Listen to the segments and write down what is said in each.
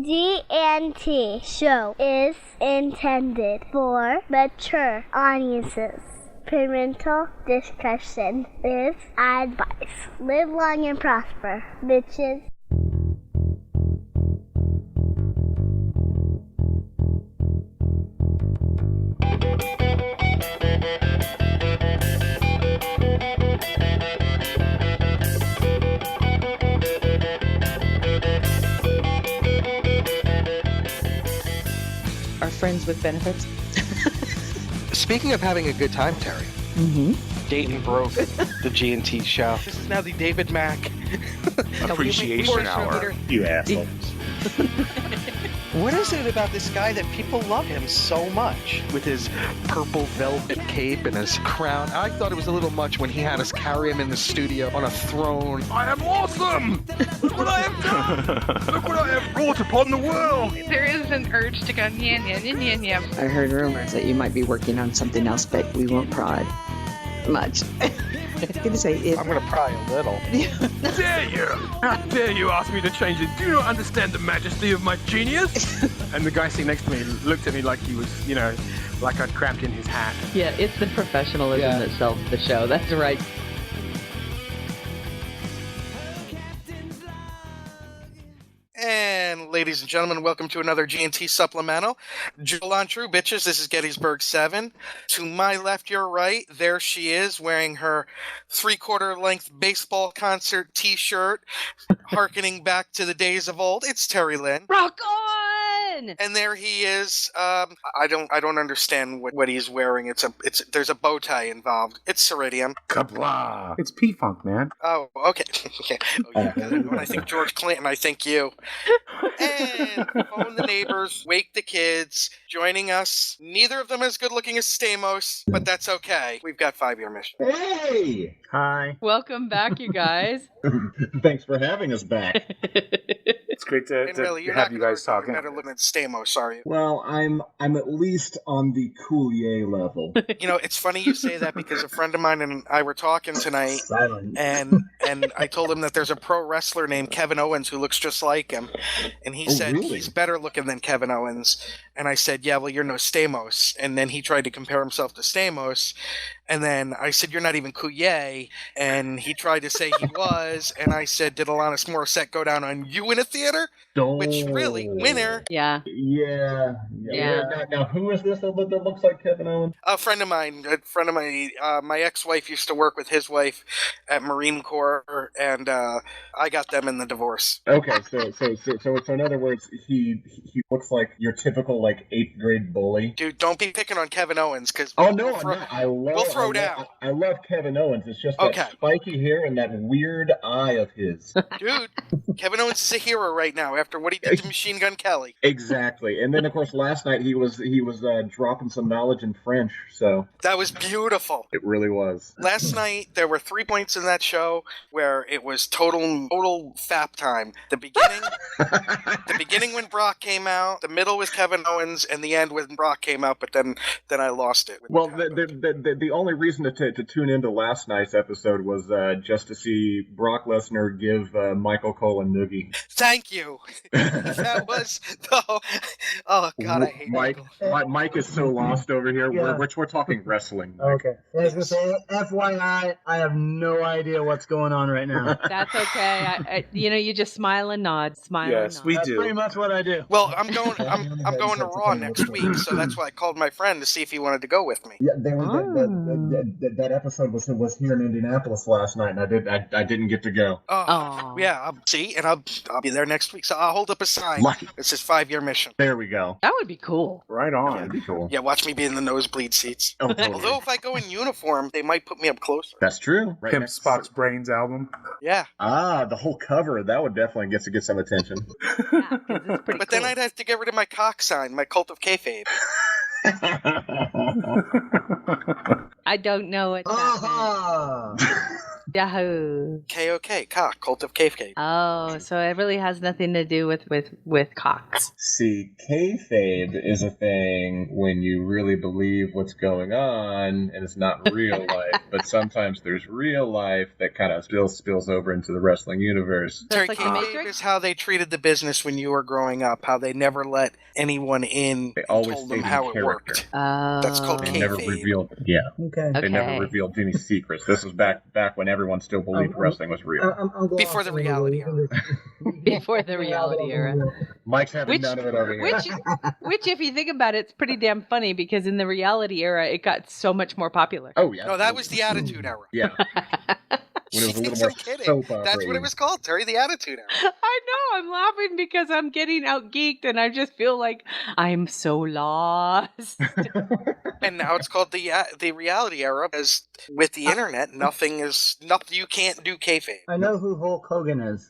GNT show is intended for mature audiences. Parental discretion is advice. Live long and prosper, bitches. Are friends with benefits? Speaking of having a good time, Terry. Mm-hmm. Dayton broke the G&T show. This is now the David Mack Appreciation Hour. You assholes. What is it about this guy that people love him so much? With his purple velvet cape and his crown. I thought it was a little much when he had us carry him in the studio on a throne. I am awesome! Look what I have done! Look what I have brought upon the world! There is an urge to go, yeah. I heard rumors that you might be working on something else, but we won't prod much. I was going to say it. I'm going to pry a little. Dare you! How dare you ask me to change it? Do you not understand the majesty of my genius? And the guy sitting next to me looked at me like he was, like I'd crapped in his hat. Yeah, it's the professionalism that sells the show. That's right. And ladies and gentlemen, welcome to another G&T Supplemental. Jill on True, bitches. This is Gettysburg 7. To my left, your right, there she is, wearing her three-quarter length baseball concert t-shirt, hearkening back to the days of old. It's Terry Lynn. Rock on! And there he is. I don't understand what he's wearing. There's a bow tie involved. It's Ceridium. Kablah! It's P-Funk, man. Oh, okay. Okay. Oh, you got it. When I think George Clinton, I think you. And phone the neighbors, wake the kids. Joining us, neither of them as good looking as Stamos, but that's okay. We've got 5-year mission. Hey! Hi. Welcome back, you guys. Thanks for having us back. It's great to Really, you're have not you guys talking. Better looking at Stamos, are you? Well, I'm at least on the Coulier level. It's funny you say that because a friend of mine and I were talking tonight, Silence. and I told him that there's a pro wrestler named Kevin Owens who looks just like him, and he said really? he's better looking than Kevin Owens, and I said, yeah, well, you're no Stamos, and then he tried to compare himself to Stamos, and then I said, you're not even Coulier, and he tried to say he was, and I said, did Alanis Morissette go down on you in a theater? Which really, winner. Yeah. Yeah. Now, who is this that looks like Kevin Owens? A friend of mine, my ex-wife used to work with his wife at Marine Corps, and I got them in the divorce. Okay, so in other words, he looks like your typical 8th grade bully. Dude, don't be picking on Kevin Owens, because We'll throw down. I love Kevin Owens. It's just that spiky hair and that weird eye of his. Dude, Kevin Owens is a hero right now after what he did to Machine Gun Kelly. Exactly. And then, of course, last night he was dropping some knowledge in French, so... That was beautiful. It really was. Last night, there were 3 points in that show where it was total fap time. The beginning when Brock came out, the middle with Kevin Owens, and the end when Brock came out, but then I lost it. Well, the only reason to tune into last night's episode was just to see Brock Lesnar give Michael Cole a noogie. Thank you. That was oh god, I hate Mike. Mike is so lost over here. Yeah. We're talking wrestling. Mike. Okay. I was gonna say, FYI, I have no idea what's going on right now. That's okay. You just smile and nod. Yes, we That's do. pretty much what I do. Well, I'm going to Raw next week, so that's why I called my friend to see if he wanted to go with me. Yeah, that episode was here in Indianapolis last night, and I didn't get to go. Oh. Yeah, I'll be there next week, so I'll hold up a sign. Lucky. It says 5-year mission. There we go. That would be cool. Right on. That'd be cool. Yeah, watch me be in the nosebleed seats. Oh, totally. Although if I go in uniform, they might put me up closer. That's true. Right Pimp next- Spock's Brains album. Yeah. The whole cover, that would definitely get some attention. Yeah, 'cause it's pretty But cool. then I'd have to get rid of my cock sign, my cult of kayfabe. I don't know what that Aha! Yahoo. KOK, cock, cult of kayfabe. Oh, so it really has nothing to do with cocks. See, kayfabe is a thing when you really believe what's going on, and it's not real life. But sometimes there's real life that kind of still spills over into the wrestling universe. That's Terry, like the kayfabe Matrix? is how they treated the business when you were growing up. How they never let anyone in They and always told them stayed in how it character. worked. Oh. That's called They never kayfabe. revealed. Yeah, Okay. they never Okay. revealed any secrets. This was back when everyone still believed wrestling was real. I'm Before the reality era. Before the reality era. Mike's having Which- none of it over here. Which, if you think about it, it's pretty damn funny because in the reality era, it got so much more popular. Oh yeah. No, that was the Attitude Era. Yeah. When it was a She little thinks more I'm kidding. soap That's what it opera-y. was called, Terry, the Attitude Era. I know, I'm laughing because I'm getting out geeked and I just feel like I'm so lost. And now it's called the reality era, because with the internet, nothing. You can't do kayfabe. I know who Hulk Hogan is.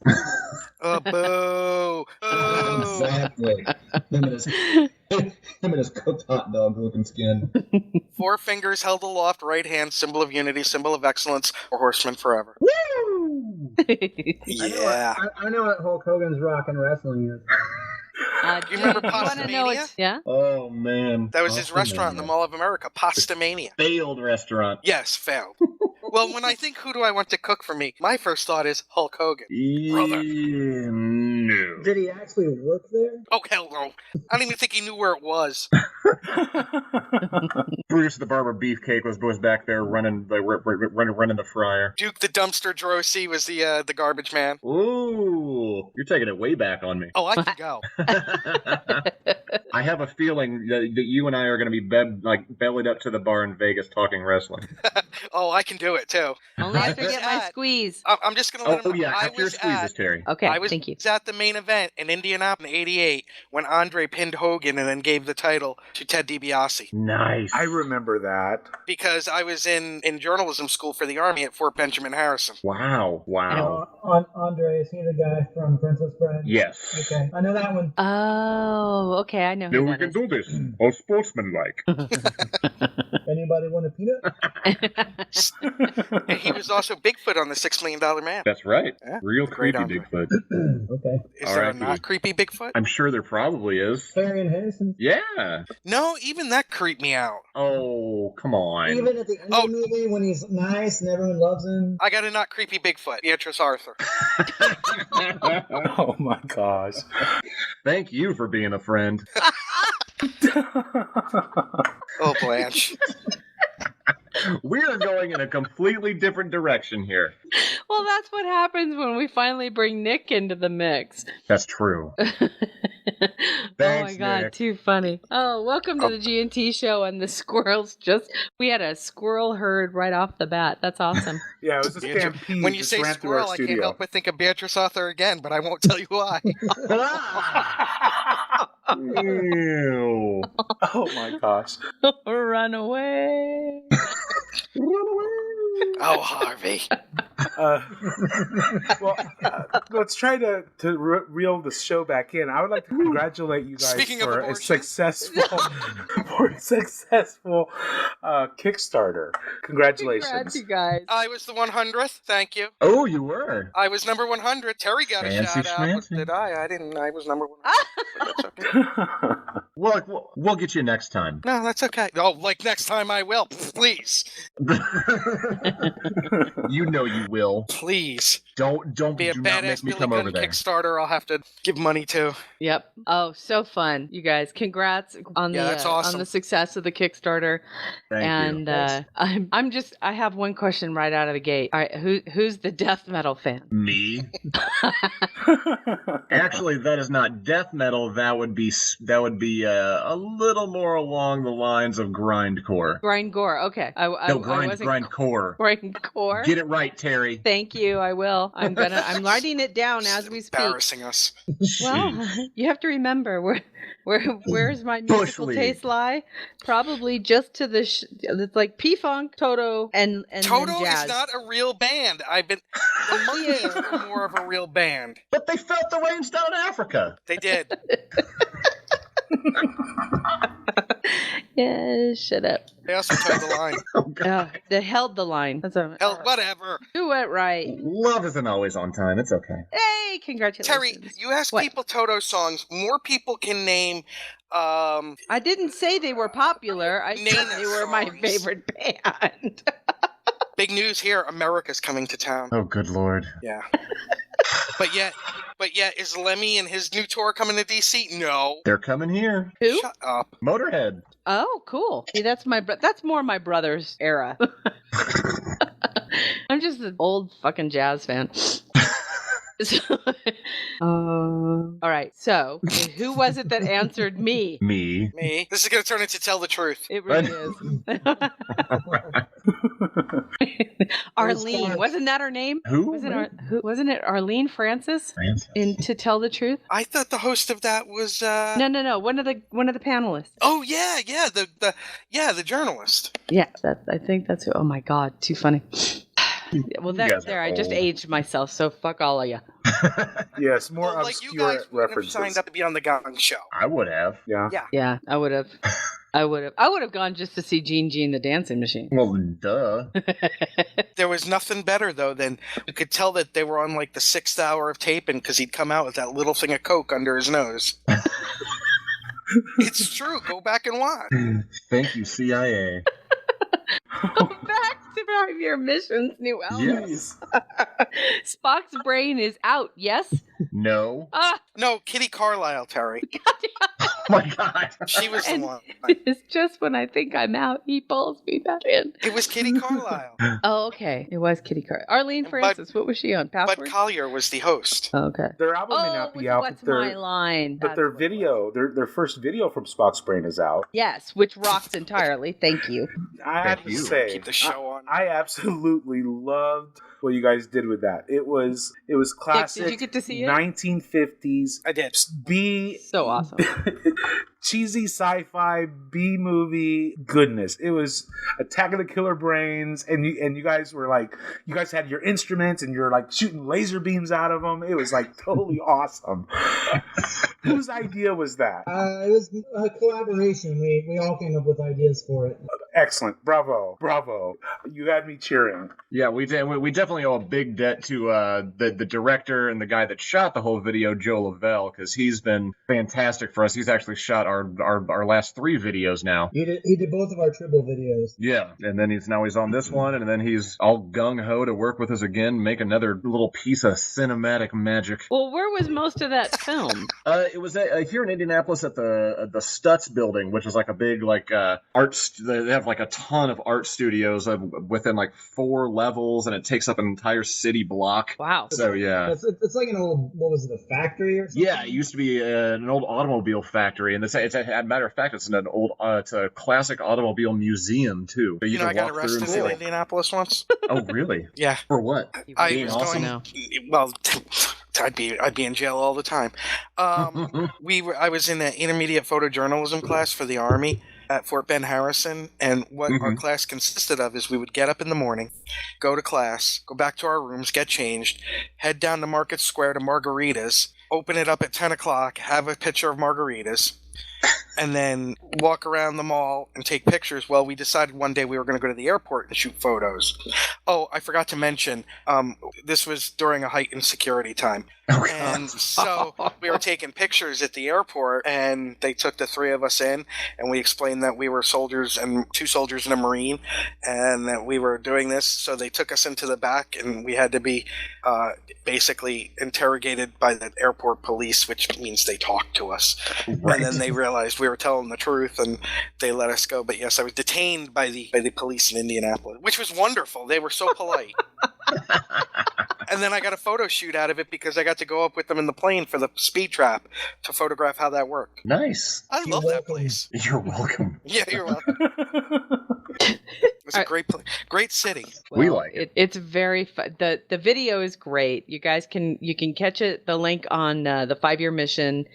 Boo! Boo! Exactly. Him and his cooked hot dog looking skin. 4 fingers held aloft, right hand, symbol of unity, symbol of excellence, or horseman forever. Woo! Yeah. I know what Hulk Hogan's rockin' wrestling is. You remember wanna know Pastamania? it's- Yeah? Oh man. That was his restaurant in the Mall of America, Pastamania. Failed restaurant. Yes, failed. Well, when I think who do I want to cook for me, my first thought is Hulk Hogan. Brother. No. Did he actually work there? Oh, hell no. I don't even think he knew where it was. Bruce the Barber Beefcake was back there running the fryer. Duke the Dumpster Drosy was the garbage man. Ooh, you're taking it way back on me. Oh, I can go. I have a feeling that you and I are going to be bellied up to the bar in Vegas talking wrestling. Oh, I can do it too. Only I after I was get my at- squeeze. I'm just going to let Oh him know. yeah, I after your was squeezes, Terry. Okay, I was thank you. at the main event in Indianapolis in '88 when Andre pinned Hogan and then gave the title to Ted DiBiase. Nice. I remember that. Because I was in journalism school for the Army at Fort Benjamin Harrison. Wow. Andre, is he the guy from Princess Bride? Yes. Okay, I know that one. Oh, okay, I know who that is. do this. All sportsmanlike. Anybody want a peanut? And he was also Bigfoot on the $6 Million Man. That's right. Yeah. Real Great creepy Andre. Bigfoot. Okay. Is All there right, a not creepy Bigfoot? I'm sure there probably is. Harry and Harrison. Yeah. No, even that creeped me out. Oh, come on. Even at the end of the movie when he's nice and everyone loves him. I got a not creepy Bigfoot, Beatrice Arthur. Oh my gosh. Thank you for being a friend. Oh, Blanche. We are going in a completely different direction here. Well, that's what happens when we finally bring Nick into the mix. That's true. Oh Thanks, my god, Nick. too funny. Oh, welcome to the G&T show, and the squirrels we had a squirrel herd right off the bat. That's awesome. Yeah, it was a stampede. When you just say ran through our squirrel, I can't studio. help but think of Beatrice Arthur again, but I won't tell you why. Ew. Oh my gosh. Run away. Oh, Harvey. Let's try to reel the show back in. I would like to congratulate you guys Speaking of for a abortion. successful Kickstarter. Congratulations. Congrats, you guys. I was the 100th. Thank you. Oh, you were. I was number 100. Terry got a Fancy shout out. schmancy. Did I? I didn't. I was number 100. But that's okay. We'll get you next time. No, that's okay. Oh, like next time I will. Please. You know you will. Please. Don't Be a do not badass make me Billy come Gunn over there. Kickstarter I'll have to give money to. Yep. Oh, so fun, you guys! Congrats on Yeah, that's awesome. on the success of the Kickstarter. Thank you. And I have one question right out of the gate. All right, who's the death metal fan? Me? Actually, that is not death metal. That would be a little more along the lines of grindcore. Grindcore. Okay. I wasn't Grindcore. Grindcore. Get it right, Terry. Thank you. I will. I'm writing it down as we speak. Embarrassing us. Well, you have to remember where's my musical Bush taste lie? Probably just to the it's like P-Funk, Toto, and Toto then jazz. is not a real band. The Monkeys are more of a real band. But they felt the rains down in Africa. They did. Yeah, shut up. They also toed the line. Oh, God. They held the line. That's a, Hell, whatever. do it right. Love isn't always on time. It's okay. Hey, congratulations. Terry, you ask What? people Toto songs. More people can name. I didn't say they were popular. I Name said they were my songs. favorite band. Big news here. America's coming to town. Oh, good Lord. Yeah. But yet, is Lemmy and his new tour coming to DC? No. They're coming here. Who? Shut up. Motorhead. Oh, cool. See, that's more my brother's era. I'm just an old fucking jazz fan. All right. So, who was it that answered me? Me. Me. This is going to turn into Tell the Truth. It really is. Arlene, wasn't that her name? Who? Wasn't it Arlene Francis? In To Tell the Truth? I thought the host of that was No. One of the panelists. Oh yeah, the journalist. Yeah, I think that's who. Oh my God, too funny. Well, guys are I just old. aged myself, so fuck all of you. Yes, more Well, like you guys obscure would have references. signed up to be on the Gong Show. I would have. Yeah. Yeah, I would have. I would have gone just to see Gene the Dancing Machine. Well, duh. There was nothing better though than you could tell that they were on like the 6th hour of taping because he'd come out with that little thing of Coke under his nose. It's true. Go back and watch. Thank you, CIA. Back to 5-year missions, new album. Yes. Spock's brain is out. Yes. No. No, Kitty Carlisle, Terry. Oh my God. She was the And one. it's just when I think I'm out, he pulls me back in. It was Kitty Carlisle. Oh, okay. It was Kitty Carr. Arlene Francis. What was she on? Bud Password. Collier was the host. Oh, okay. Their album may Oh, not with be out, What's but My Line? but their That's what it was. video, their first video from Spock's Brain is out. Yes, which rocks entirely. Thank you. I have to say, Keep the show on. I absolutely loved what you guys did with that. It was classic. did you get to see it? 1950s I did. B So awesome. cheesy sci-fi B movie goodness. It was Attack of the Killer Brains, and you guys were like, you guys had your instruments and you're like shooting laser beams out of them. It was like totally awesome. Whose idea was that? It was a collaboration. We all came up with ideas for it. Excellent. Bravo. You had me cheering. Yeah, we definitely owe a big debt to the director and the guy that shot the whole video, Joe Lavelle, because he's been fantastic for us. He's actually shot our last 3 videos now. He did both of our Tribble videos. Yeah, and then he's on this one, and then he's all gung-ho to work with us again, make another little piece of cinematic magic. Well, where was most of that film? It was here in Indianapolis at the Stutz building, which is like a big they have like a ton of art studios within like 4 levels, and it takes up an entire city block. Wow. So yeah. It's like an old, what was it, a factory or something? Yeah, it used to be an old automobile factory, and it's a matter of fact, it's a classic automobile museum too. So You know, I can got walk through and arrested see, in like- Indianapolis once. Oh, really? Yeah. For what? I Being was awesome? going. Well, I'd be in jail all the time. I was in an intermediate photojournalism class for the Army at Fort Ben Harrison, and what our class consisted of is we would get up in the morning, go to class, go back to our rooms, get changed, head down to Market Square to Margaritas, open it up at 10 o'clock, have a picture of margaritas, and then walk around the mall and take pictures. Well, we decided one day we were going to go to the airport and shoot photos. Oh, I forgot to mention, this was during a heightened security time. And so we were taking pictures at the airport, and they took the 3 of us in, and we explained that we were soldiers, and 2 soldiers and a Marine, and that we were doing this. So they took us into the back, and we had to be basically interrogated by the airport police, which means they talked to us. Right. And then they realized we were telling the truth, and they let us go. But yes, I was detained by the police in Indianapolis, which was wonderful. They were so polite. And then I got a photo shoot out of it because I got to go up with them in the plane for the speed trap to photograph how that worked. Nice. I love that place. You're welcome. Yeah, you're welcome. It's a great place, great city. Well, we like it. It's very fun. The video is great. You guys can catch it. The link on the 5-year mission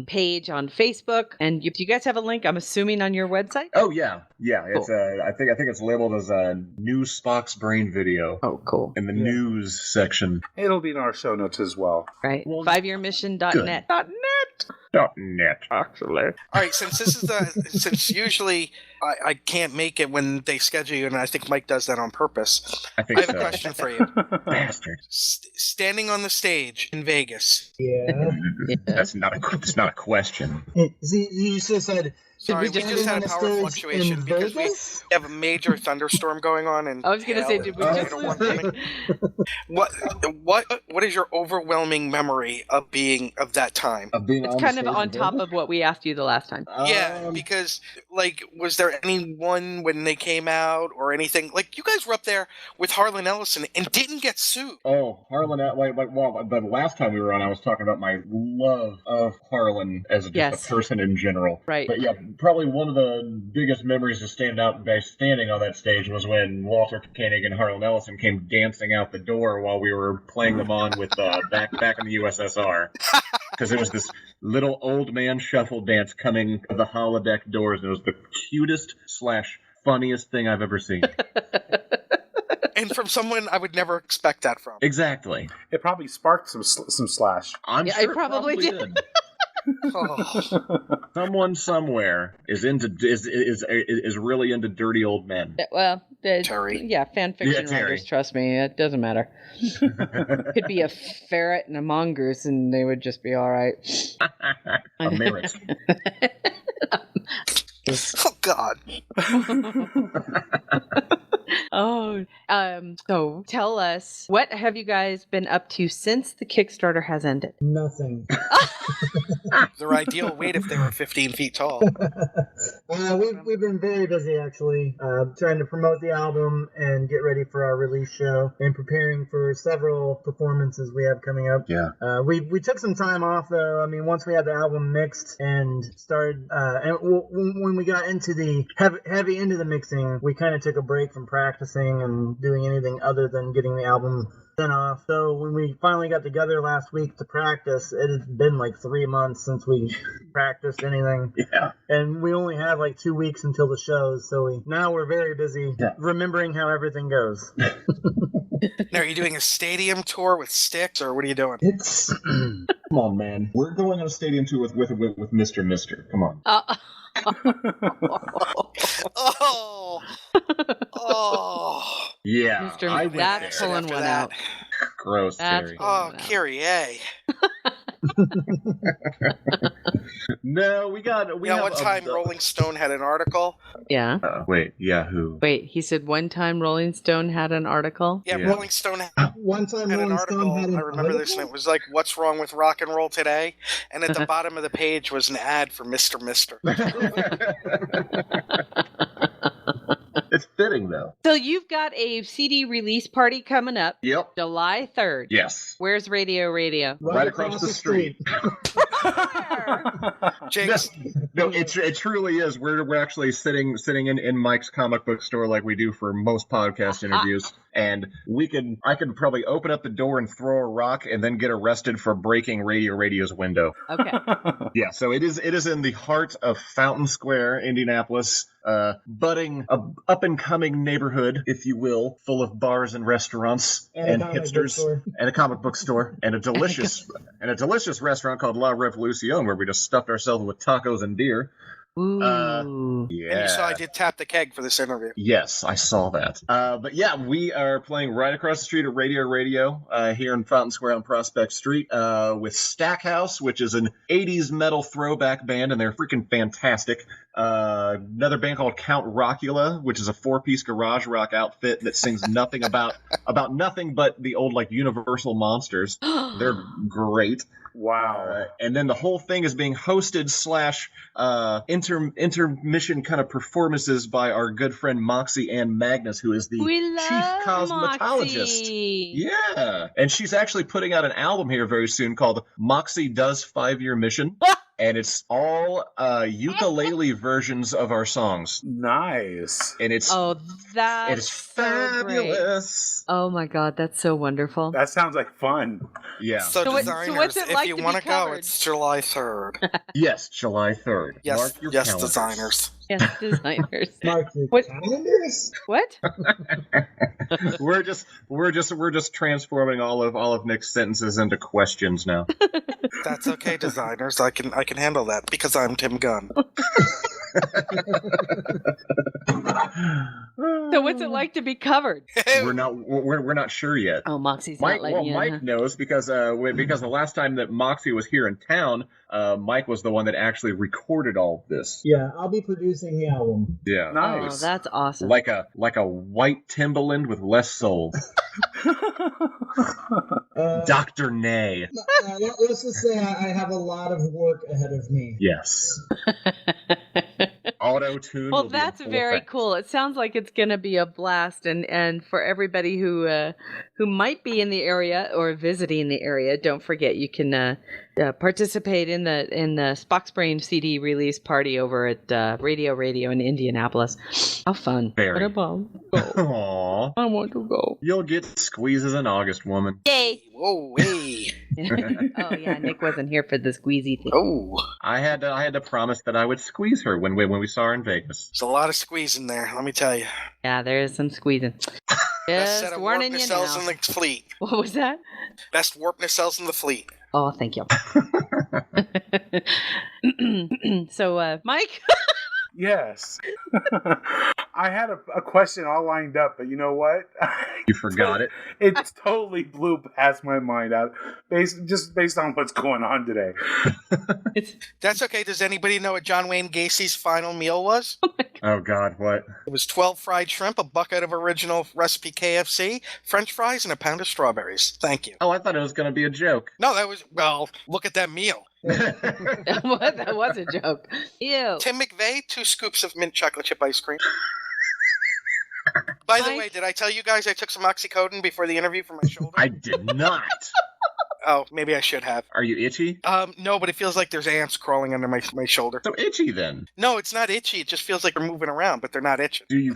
page on Facebook, and do you guys have a link? I'm assuming on your website. Oh yeah. It's Cool. I think it's labeled as a new Spock's Brain video. Oh, cool. In the news section. It'll be in our show notes as well. Right. Well, 5yearmission.net. good. .net. .net, actually. All right, since usually I can't make it when they schedule you, and I think Mike does that on purpose. I think I have so. a question for you. Bastard. Standing on the stage in Vegas. Yeah. That's not a question. See, you just said. Sorry, we just had a power fluctuation because we have a major thunderstorm going on. And I was going to say, did we just lose Nick? What is your overwhelming memory of that time? Of being It's on kind the of stage on in top Vegas? of what we asked you the last time. Yeah, because was there anyone when they came out or anything? Like, you guys were up there with Harlan Ellison and didn't get sued. Oh, Harlan, the last time we were on, I was talking about my love of Harlan as just a person in general. Right. But yeah, probably one of the biggest memories of standing on that stage was when Walter Koenig and Harlan Ellison came dancing out the door while we were playing them on with back in the USSR. Because it was this little old man shuffle dance coming to the holodeck doors, and it was the cutest / funniest thing I've ever seen. And from someone I would never expect that from. Exactly. It probably sparked some slash. I'm sure it probably did. Oh. Someone somewhere is really into dirty old men. Well, Terry. Yeah, fan fiction Terry. writers, trust me, it doesn't matter. Could be a ferret and a mongoose, and they would just be all right. A merit. Oh, God. So tell us, what have you guys been up to since the Kickstarter has ended? Nothing. Their ideal weight if they were 15 feet tall. We've been very busy, actually, trying to promote the album and get ready for our release show and preparing for several performances we have coming up. Yeah. We took some time off, though. I mean, once we had the album mixed and started, when we got into the heavy into the mixing, we kind of took a break from practicing and doing anything other than getting the album sent off. So when we finally got together last week to practice, it has been like 3 months since we practiced anything. Yeah. And we only have like 2 weeks until the shows, so now we're very busy remembering how everything goes. Now, are you doing a stadium tour with Styx, or what are you doing? It's Come on, man. We're going on a stadium tour with Mr. Mister. Come on. Oh. Yeah. Mr. I went That's there. pulling After one that. out. Gross, That's Terry. Oh, Kyrie. No, we You know, one time Rolling Stone had an article. Yeah. Wait, Yahoo. Wait, he said one time Rolling Stone had an article? Yeah, Yeah. Rolling Stone had one time an Rolling article. Stone had an I remember this, and it was like, "What's wrong with rock and roll today?" And at the bottom of the page was an ad for Mr. Mister. It's fitting, though. So you've got a CD release party coming up Yep. July 3rd. Yes. Where's Radio? Right across the street. Jinx. No, it truly is. We're actually sitting in Mike's comic book store like we do for most podcast interviews, and I could probably open up the door and throw a rock and then get arrested for breaking Radio's window. Okay. Yeah, so it is in the heart of Fountain Square, Indianapolis, budding, up and coming neighborhood, if you will, full of bars and restaurants and hipsters and a comic book store and a delicious restaurant called La Revolucion where we just stuffed ourselves with tacos and deer. Ooh. Yeah. And you saw I did tap the keg for this interview. Yes, I saw that. But yeah, we are playing right across the street at Radio here in Fountain Square on Prospect Street with Stackhouse, which is an 80s metal throwback band, and they're freaking fantastic. Another band called Count Rockula, which is a 4-piece garage rock outfit that sings nothing about nothing but the old like Universal monsters. They're great. Wow. And then the whole thing is being hosted / intermission kind of performances by our good friend Moxie Ann Magnus, who is the chief cosmetologist. Moxie. Yeah. And she's actually putting out an album here very soon called Moxie Does 5-Year Mission. And it's all ukulele versions of our songs. Nice. And it's that's fabulous. Oh my God, that's so wonderful. That sounds like fun. Yeah. So designers, what's it like if you to want be to go, covered? it's July 3rd. Yes, July 3rd. Yes, Mark your yes, calendars. designers. Yes, designers. Mark your What? calendars? What? we're just transforming all of Nick's sentences into questions now. That's okay, designers. I can handle that because I'm Tim Gunn. So what's it like to be covered? We're not sure yet. Oh, Moxie's Mike, not letting you in, Mike huh? knows because the last time that Moxie was here in town, Mike was the one that actually recorded all of this. Yeah, I'll be producing the album. Yeah, Oh, that's awesome. like a white Timberland with less soul. Dr. Nay. Let's just say I have a lot of work ahead of me. Yes. Auto-tune. Well, that's very cool. It sounds like it's going to be a blast, and for everybody who might be in the area or visiting the area, don't forget you can participate in the Spock's Brain CD release party over at Radio in Indianapolis. How fun! Very. What about go? Aww. I want to go. You'll get squeezes in August, woman. Yay! Whoa, hey. Oh yeah, Nick wasn't here for the squeezy thing. Oh, I had to promise that I would squeeze her when we saw her in Vegas. there's a lot of squeeze in there. Let me tell you. Yeah, there is some squeezing. Best set Just of warning warp you nacelles now. in the fleet. What was that? Best warp nacelles in the fleet. Oh, thank you. So, Mike? Yes. I had a question all lined up, but you know what? You forgot it. It totally blew past my mind out, based on what's going on today. That's okay. Does anybody know what John Wayne Gacy's final meal was? Oh God, what? It was 12 fried shrimp, a bucket of original recipe KFC, French fries, and a pound of strawberries. Thank you. Oh, I thought it was going to be a joke. No, that was, well, look at that meal. What? That was a joke. Ew. Tim McVeigh, 2 scoops of mint chocolate chip ice cream. By the Mike? way, did I tell you guys I took some oxycodone before the interview for my shoulder? I did not. Oh, maybe I should have. Are you itchy? No, but it feels like there's ants crawling under my shoulder. So itchy then. No, it's not itchy. It just feels like they're moving around, but they're not itching. Do you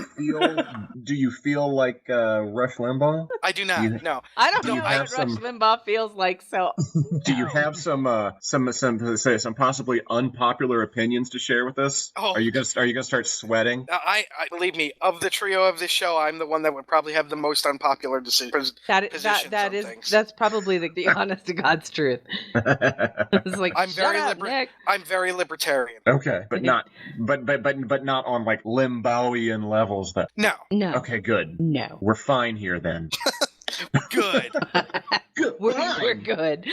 feel like Rush Limbaugh? I do not. No. I don't No, know I what have Rush some- Limbaugh feels like, so... Do you have some possibly unpopular opinions to share with us? Oh. Are you gonna start sweating? I believe me, of the trio of this show, I'm the one that would probably have the most unpopular positions on things. That's probably the honest to God's truth. It's like, I'm shut very up, Nick. I'm very libertarian. Okay, but not on like Limbaughian levels. Then No, No. okay, good. No. We're fine here then. good. Good. We're good.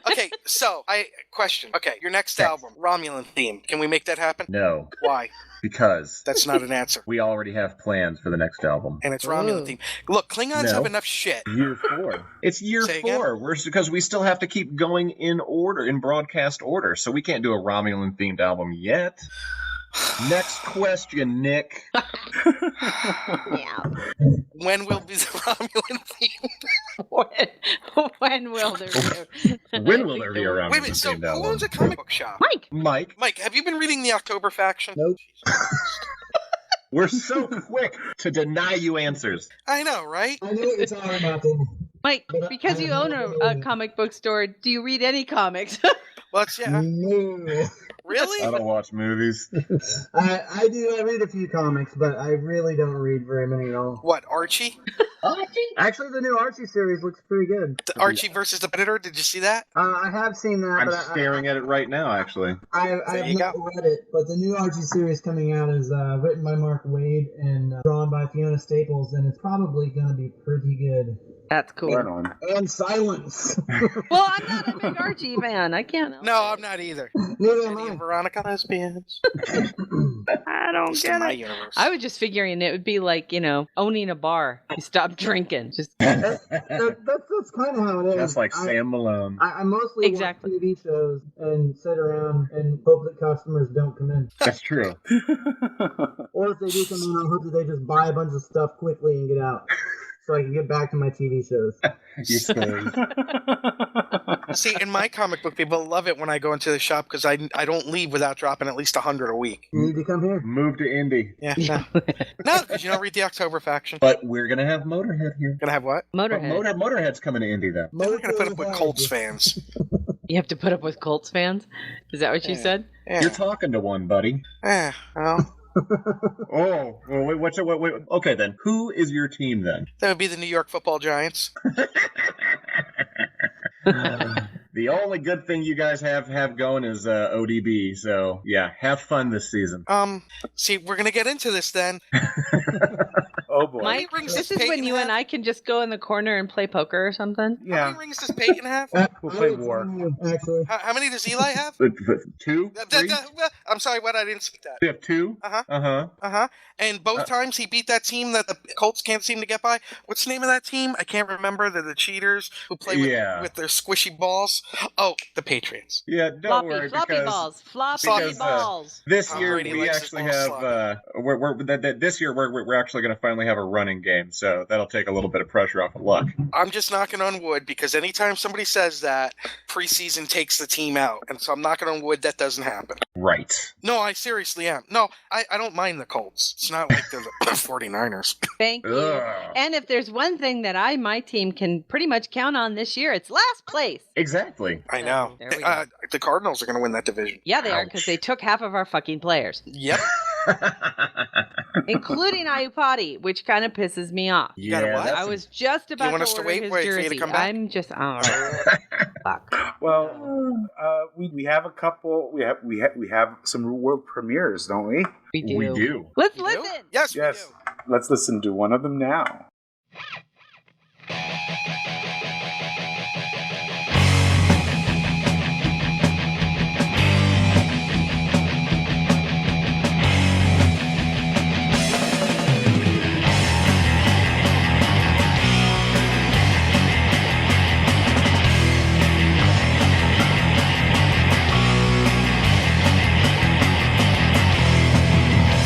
Okay, so question. Okay, your next album, Romulan theme. Can we make that happen? No, Why? because That's not an answer. we already have plans for the next album. And it's Romulan Ooh. theme. Look, Klingons No. have enough shit. Year 4. It's year Say again? 4. Because we still have to keep going in order, in broadcast order. So we can't do a Romulan themed album yet. Next question, Nick. Yeah. When will be the Romulan theme? When will there be? When will there be a Romulan Wait a minute, so themed who album? owns a comic book shop? Mike. Mike, Mike, have you been reading the October Faction? Nope. we're so quick to deny you answers. I know, right? I know what you're talking about, Tim. Mike, But because you own a comic book store, do you read any comics? Well, it's, yeah. No. I Really? don't watch movies. I do. I read a few comics, but I really don't read very many at all. What, Archie? Actually, the new Archie series looks pretty good. The Archie versus the Predator? Did you see that? I have seen that, I'm but staring at it right now, actually. I There have you not read it. But the new Archie series coming out is written by Mark Wade and drawn by Fiona Staples, and it's probably going to be pretty good. That's cool. Right on. And silence. Well, I'm not a big Archie fan. I can't. help No, it. I'm not either. Neither am Eddie I. and Veronica lesbians. I don't It's in get my it. universe. I was just figuring it would be like, owning a bar. You stop drinking. Just That's kind of how it is. That's like Sam Malone. I mostly Exactly. watch TV shows and sit around and hope that customers don't come in. That's true. Or if they do come in, I hope that they just buy a bunch of stuff quickly and get out, so I can get back to my TV shows. You suppose. See, in my comic book, people love it when I go into the shop because I don't leave without dropping at least 100 a week. You need to come here. Move to Indy. Yeah. No, because you don't read the October Faction. But we're going to have Motorhead here. Gonna have what? But Motorhead. Motorhead's coming to Indy, though. We're gonna put up with Colts fans. You have to put up with Colts fans? Is that what you Yeah. said? Yeah. You're talking to one, buddy. Well, Oh, well, wait. Okay, then. Who is your team then? That would be the New York Football Giants. The only good thing you guys have going is ODB. So yeah, have fun this season. See, we're gonna get into this then. Oh boy. Mike, rings this does is when Peyton you and have? I can just go in the corner and play poker or something. How Yeah. many rings does Peyton have? We'll play war. Actually, How many does Eli have? 2, 3. I'm sorry, what? I didn't see that. We have 2. Uh-huh. And both times he beat that team that the Colts can't seem to get by. What's the name of that team? I can't remember. They're the cheaters who play with their squishy balls. Oh, the Patriots. Yeah, don't worry Floppy because balls. Floppy because, balls. this Tom year Brady we likes his actually balls have this year we're actually going to finally have a running game, so that'll take a little bit of pressure off of Luck. I'm just knocking on wood because anytime somebody says that, preseason takes the team out. And so I'm knocking on wood that doesn't happen. Right. No, I seriously am. No, I don't mind the Colts. It's not like they're the 49ers. Thank you. Ugh. And if there's one thing that my team can pretty much count on this year, it's last place. Exactly. I know. There we go. The Cardinals are going to win that division. Yeah, they are, because they took half of our fucking players, Yep. including Ayupati, which kind of pisses me off. You got a what? I was just about want to us to order wait his for you to jersey. come back? I'm just, fuck. Well, we have a couple. We have some world premieres, don't we? We do. Let's You do? listen. Yes, Yes. we do. Let's listen to one of them now.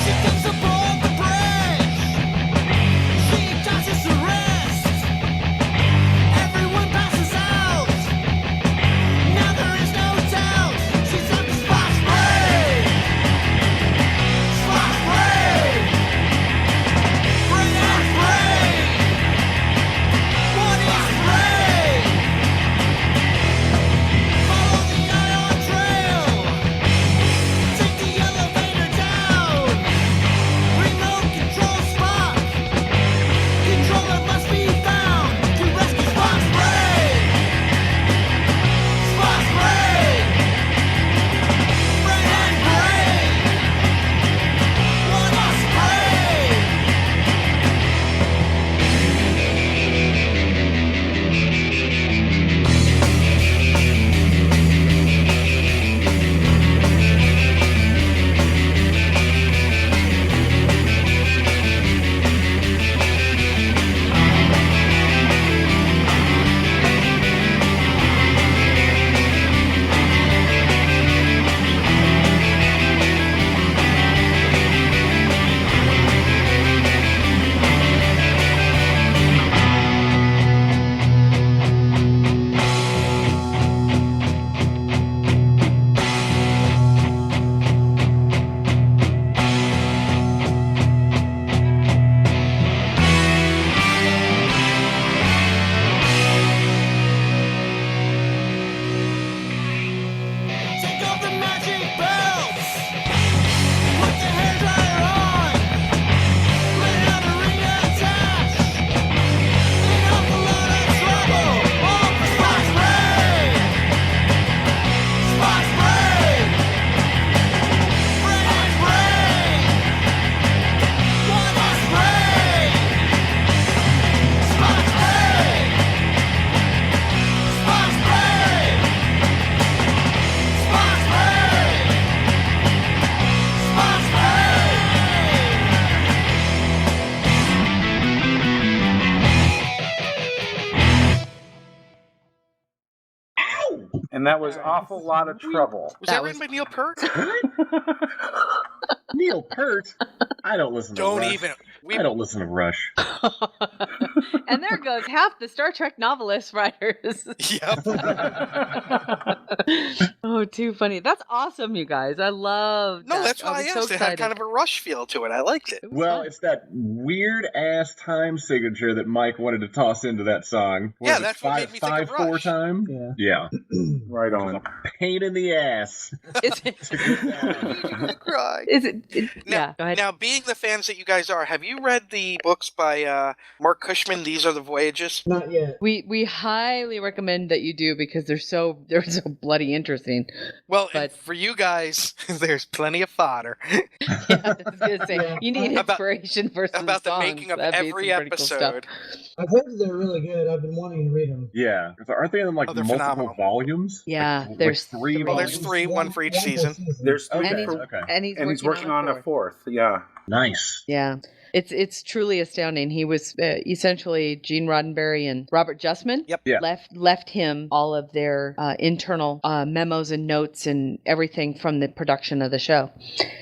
She comes aboard the bridge. She touches the wrist. Everyone passes out. Now there is no doubt. She's on the spot spray. Spot spray. Bring out spray. What is spray? Follow the ion trail. Take the elevator down. Remote control spot. Controller must be found to rescue Spot Spray. Spot Spray. Brain and brain. What a spray. Take off the magic belts. Put the hairdryer on. Learn how to reattach. An awful lot of trouble. All for Spot Spray. Spot Spray. Brain and brain. What a spray. Spot Spray. Spot Spray. Spot Spray. Spot Spray. And that was awful lot of trouble. Was that written by Neil Peart? Neil Peart. I don't listen to Don't Rush. even. I don't listen to Rush. And there goes half the Star Trek novelist writers. Yep. Oh, too funny. That's awesome, you guys. I love No, that. that's why I was so asked. It had excited. kind of a Rush feel to it. I liked it. It was Well, fun. it's that weird ass time signature that Mike wanted to toss into that song. What Yeah, is it, that's what made me think of 5/4 Rush. time. Yeah. Yeah, Right Which is on. a pain in the ass. Is it? to get down. You're gonna cry. Is it? Now, Yeah, go ahead. Now, being the fans that you guys are, have you read the books by Mark Cushman? These Are the Voyages. Not yet. We highly recommend that you do because they're so bloody interesting. Well, and But- for you guys, there's plenty of fodder Yeah, I was gonna say Yeah. you need About- inspiration for some about the songs. making of That'd be every some pretty cool stuff. episode. I've heard that they're really good. I've been wanting to read them. Yeah, aren't they in like Oh, they're multiple phenomenal. volumes? Yeah, like, there's three three. Well, volumes. there's three, one for each season. There's three, And he's, Okay. and he's working on a fourth. Yeah. Nice. Yeah, it's truly astounding. He was essentially Gene Roddenberry and Robert Justman. Yep. Yeah. Left him all of their internal memos and notes and everything from the production of the show.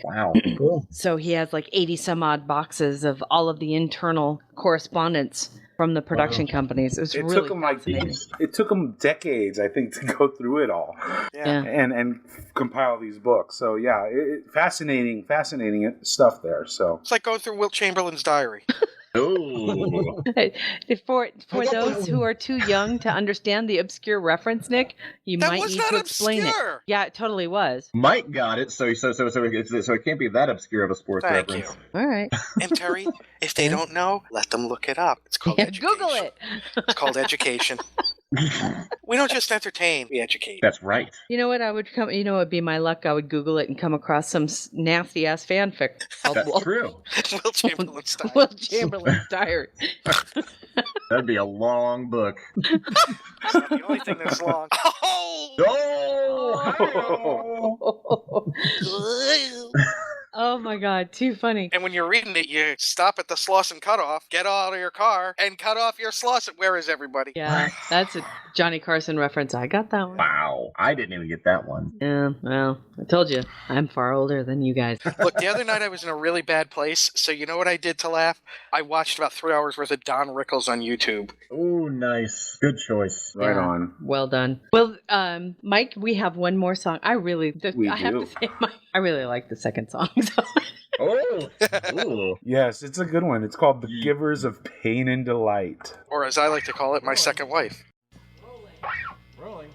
Wow. Cool. So he has like 80 some odd boxes of all of the internal correspondence from the production companies. It was It really took them fascinating. it took them decades, I think, to go through it all Yeah. and compile these books. So yeah, fascinating stuff there. So It's like going through Wilt Chamberlain's diary. Oh. For I got those that who one. are too young to understand the obscure reference, Nick, you That might was need not to explain obscure. it. Yeah, it totally was. Mike got it, so it can't be that obscure of a sports Thank reference. All right. And Terry, if they don't know, let them look it up. It's called Yeah, education. Google it. It's called education. We don't just entertain, we educate. That's right. You know what? I would come. You know, it'd be my luck. I would Google it and come across some nasty ass fanfic called That's true. Wilt Chamberlain's diary. Will Chamberlain's diary. That'd be a long book. It's not the only thing that's long. Oh! Oh my God! Too funny. And when you're reading it, you stop at the Slauson cutoff, get out of your car, and cut off your Slauson. Where is everybody? Yeah, that's a Johnny Carson reference. I got that one. Wow. I didn't even get that one. Yeah. Well, I told you, I'm far older than you guys. Look, the other night I was in a really bad place, so you know what I did to laugh? I watched about 3 hours worth of Don Rickles on YouTube. Oh, nice. Good choice. right Yeah. on. Well done. Well, Mike, we have one more song. I have do. to say, Mike, I really like the second song. So. Oh. Ooh. Yes, it's a good one. It's called The Givers of Pain and Delight. Or as I like to call it, my second wife. Rolling.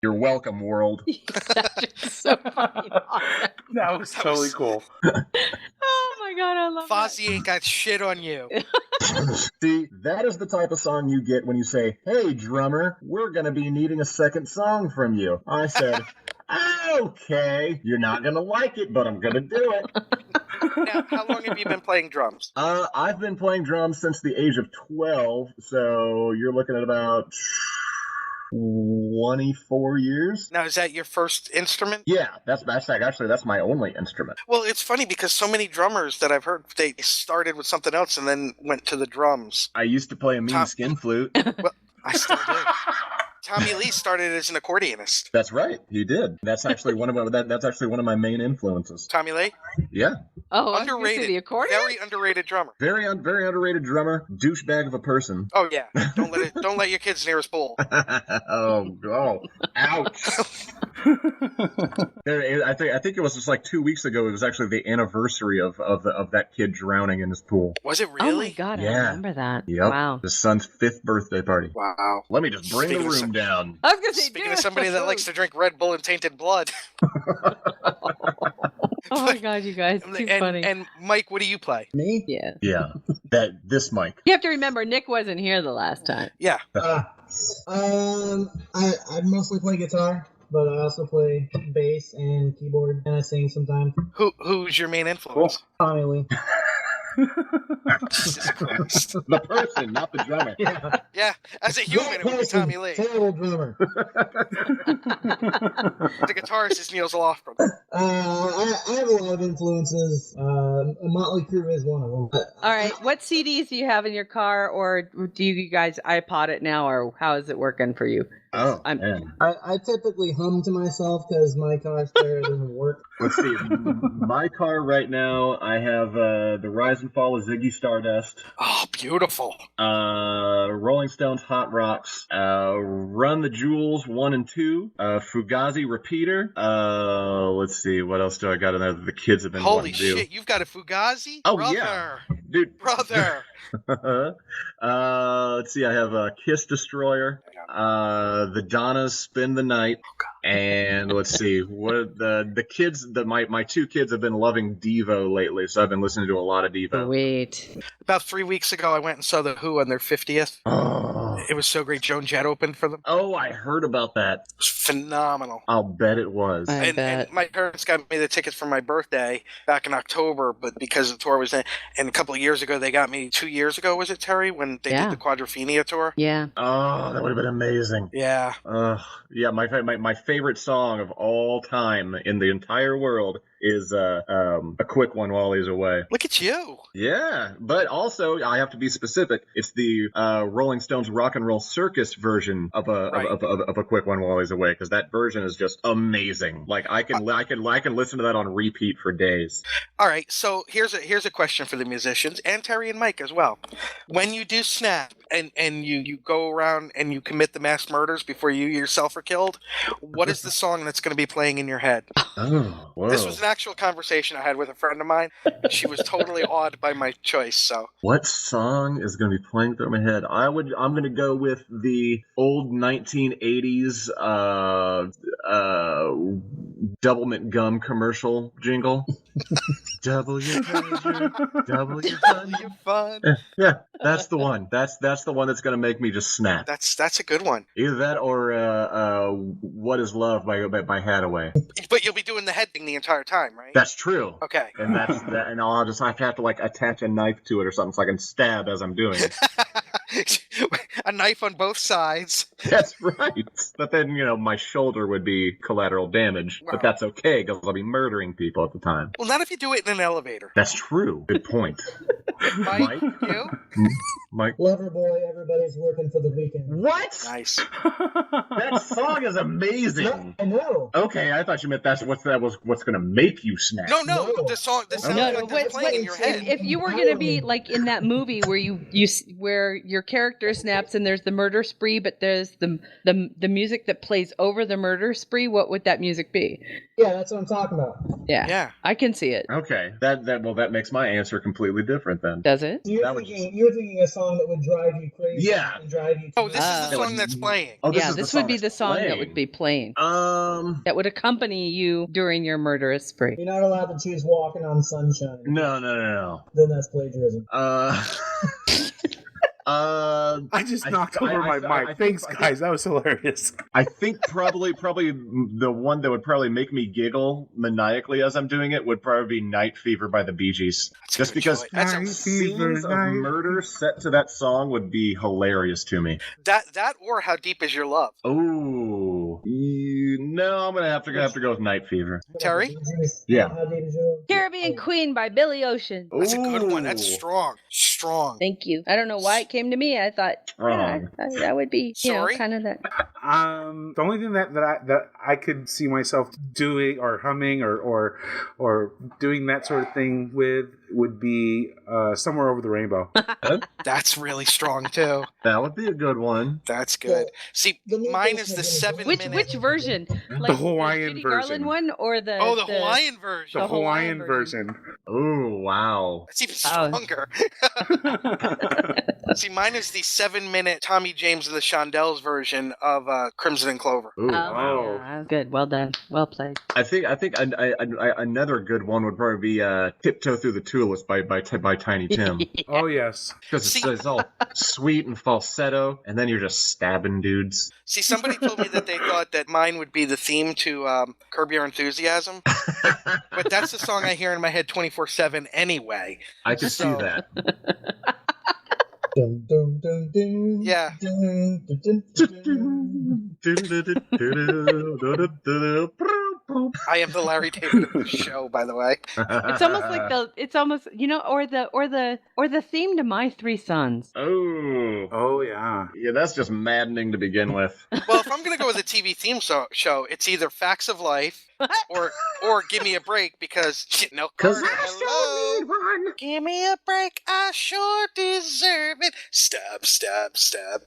You're welcome, world. That's just so funny. That was totally cool. Oh my God, I love Fozzie ain't got shit on you. See, that is the type of song you get when you say, "Hey, drummer, we're going to be needing a second song from you." I said, "Okay, you're not going to like it, but I'm going to do it." Now, how long have you been playing drums? I've been playing drums since the age of 12, so you're looking at about 24 years. Now, is that your first instrument? Yeah, that's actually that's my only instrument. Well, it's funny because so many drummers that I've heard, they started with something else and then went to the drums. I used to play a mean Tom- skin flute. I still do. Tommy Lee started as an accordionist. That's right, he did. That's actually one of my main influences. Tommy Lee? Yeah, Oh, I was gonna say Underrated. the accordion. Very underrated drummer. very underrated drummer, douchebag of a person. Oh yeah. Don't let your kids near his pool. oh, ouch. I think it was just like 2 weeks ago. It was actually the anniversary of that kid drowning in his pool. Was it Oh really? my God, I Yeah. remember that. Yep. Wow. His son's 5th birthday party. Wow. Let me just bring Speaking the of room some- down. I was gonna say, Speaking dude, of somebody that likes to drink Red Bull and tainted blood. Oh my God, you guys, too funny. And Mike, what do you play? Me? Yeah. Yeah, this mic. You have to remember, Nick wasn't here the last time. Yeah. I mostly play guitar. but I also play bass and keyboard, and I sing sometimes. Who's your main influence? Tommy Lee. Jesus Christ. The person, not the drummer. Yeah. Yeah, as a human, it would be Tommy Lee. Terrible drummer. The guitarist is Neil Zolofman. I have a lot of influences. Motley Crue is one of them. All right. What CDs do you have in your car, or do you guys iPod it now, or how is it working for you? Oh, I'm- man. I typically hum to myself because my car stereo doesn't work. Let's see. My car right now, I have The Rise and Fall of Ziggy Stardust, Oh, beautiful. Rolling Stones Hot Rocks, Run the Jewels 1 and 2, Fugazi Repeater. Let's see, what else do I got in there that the kids have been Holy wanting to do? shit, you've got a Fugazi? Oh, Brother. yeah. Dude. Brother. Let's see, I have Kiss Destroyer, the Donnas Spend the Night, and let's see, what the kids, my two kids have been loving Devo lately, so I've been listening to a lot of Devo. Wait. About 3 weeks ago, I went and saw The Who on their 50th. Oh. It was so great. Joan Jett opened for them. It Oh, I heard about that. was phenomenal. I'll bet it was. I And bet. my parents got me the tickets for my birthday back in October, but because the tour was in, and a couple of years ago, they got me 2 years ago, was it, Terry, when they Yeah. did the Quadrophenia tour? Yeah. Oh, that would have been amazing. Yeah. Yeah, my favorite song of all time in the entire world is A Quick One While He's Away. Look at you. Yeah, but also I have to be specific. It's the Rolling Stones Rock and Roll Circus version of a Quick One While He's Away, because that version is just amazing. Like I can listen to that on repeat for days. All right, so here's a question for the musicians and Terry and Mike as well. When you do Snap and you go around and you commit the mass murders before you yourself are killed, what is the song that's going to be playing in your head? Oh, whoa. This was an actual conversation I had with a friend of mine. She was totally awed by my choice. So What song is going to be playing through my head? I'm going to go with the old 1980s Doublemint gum commercial jingle. Double your pleasure, double your fun. you fun. Yeah, that's the one. That's the one that's going to make me just snap. That's a good one. Either that or What Is Love by Hathaway. But you'll be doing the head thing the entire time, right? That's true. Okay. And that's that, and I'll just have to like attach a knife to it or something so I can stab as I'm doing it. A knife on both sides. That's right. But then, my shoulder would be collateral damage. Wow. But that's okay because I'll be murdering people at the time. Well, not if you do it in an elevator. That's true. Good point. Mike, you? Mike. Loverboy, everybody's working for the weekend. What? Nice. That song is amazing. I know. Okay, I thought you meant what's going to make you snap. No, No. the song No, sounds No, like no. that's What, playing in your head. if you were gonna be like in that movie where where your character snaps and there's the murder spree, but there's the music that plays over the murder spree, what would that music be? Yeah, that's what I'm talking about. Yeah. Yeah. I can see it. Okay, that makes my answer completely different then. Does it? You're That was thinking a song that would drive you crazy. Yeah. And drive you. Oh, this is the Oh. song that's playing. Oh, Yeah, is this the would be the that's song that playing. would be playing. That That would accompany you during your murderous spree. You're not allowed to choose "Walking on Sunshine." No. Then that's plagiarism. I just knocked over my mic. Thanks, guys. That was hilarious. I think probably the one that would probably make me giggle maniacally as I'm doing it would probably be "Night Fever" by the Bee Gees. That's a Just good because choice. That's Night a, Fever. scenes of murder set to that song would be hilarious to me. that or How Deep Is Your Love? Oh, no, I'm gonna have to go with "Night Fever." Terry? Yeah. How deep is your- Caribbean Queen by Billy Ocean. That's a good one. That's Ooh. strong. Thank you. I don't know why it came to me. I thought Strong. that would be, Sorry? kind of that. The only thing that I could see myself doing or humming or doing that sort of thing with would be "Somewhere Over the Rainbow." That's really strong too. That would be a good one. That's good. See, the new mine version is the is 7 Which minute. which version? Like Hawaiian Judy version. Garland one or the Oh, the Hawaiian version. The The Hawaiian Hawaiian version. Oh, wow. That's even Oh. stronger. See, mine is the 7-minute Tommy James and the Shondells version of Crimson and Clover. Ooh. Yeah, good. Well done. Well played. I think another good one would probably be "Tiptoe Through the Tulips" by Tiny Tim, Oh yes. because See- it's all sweet and falsetto, and then you're just stabbing dudes. See, somebody told me that they thought that mine would be the theme to Curb Your Enthusiasm, but that's the song I hear in my head 24/7 anyway. I can see So- that. Dun, dun, dun, dun, Yeah. dun, dun, dun, dun. I am the Larry David of the show, by the way. It's almost like or the theme to My Three Sons. Oh, Oh yeah. yeah, that's just maddening to begin with. Well, if I'm going to go with a TV theme show, it's either Facts of Life or Give Me a Break, because, no, Carter, hello. Give me a break, I sure deserve it. Stab, stab, stab.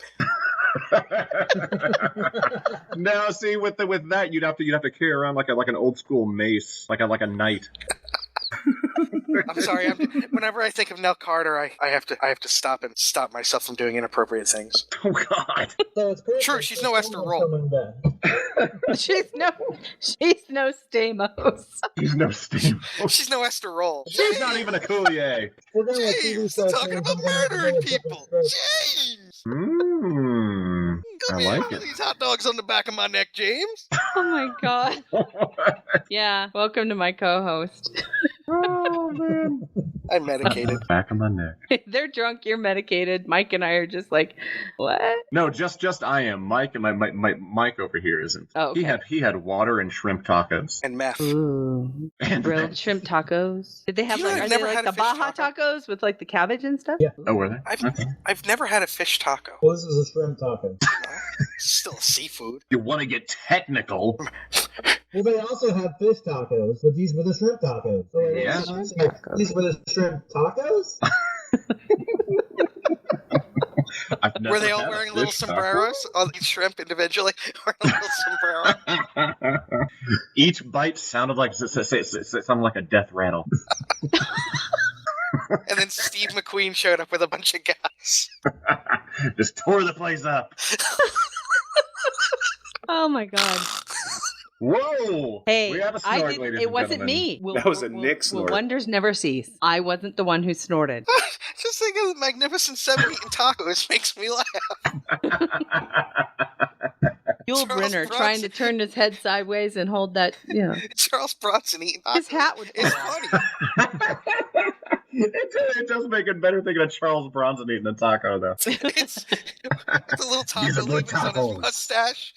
Now, see, with that, you'd have to carry around like an old school mace, like a knight. I'm sorry. Whenever I think of Nell Carter, I have to stop myself from doing inappropriate things. Oh God! So it's great True, that she's no Esther Roll. coming back. She's no Stamos. He's no Steve. She's no Esther Roll. She's not even a coulier. We're going with TV James, stars talking saying about something like murdering that. people. James, Mmm. come I here like with it. these hot dogs on the back of my neck, James. Oh my god. Yeah. Welcome to my co-host. Oh man. I'm medicated. Back of my neck. They're drunk. You're medicated. Mike and I are just like, what? No, just I am. Mike and my Mike over here isn't. Oh, okay. He had water and shrimp tacos. And meth. Ooh. And Grilled shrimp tacos. Did they have You know, like? I've Are they never like had the a fish Baja taco. tacos with like the cabbage and stuff? Yeah. Oh, were they? I've never had a fish taco. Well, this is a shrimp taco. It's still seafood. You want to get technical? Well, they also have fish tacos, but these were the shrimp tacos. So wait, Yeah. these were the shrimp tacos? I've never Were they all had a wearing little fish taco. sombreros? All these shrimp individually wearing a little sombrero. Each bite sounded like a death rattle. And then Steve McQueen showed up with a bunch of guys. Just tore the place up. Oh my god. Whoa! Hey, we have a I snort, didn't. ladies It and wasn't gentlemen. me. That was a Nick snort. Wonders never cease. I wasn't the one who snorted. Just think of the Magnificent Seven eating tacos makes me laugh. Yul Charles Brynner Bronson. trying to turn his head sideways and hold that, Charles Bronson eating tacos. his hat would It's fall off. funny. It does make it better thinking of Charles Bronson eating a taco, though. It's the little taco These are good leavings on his tacos. mustache.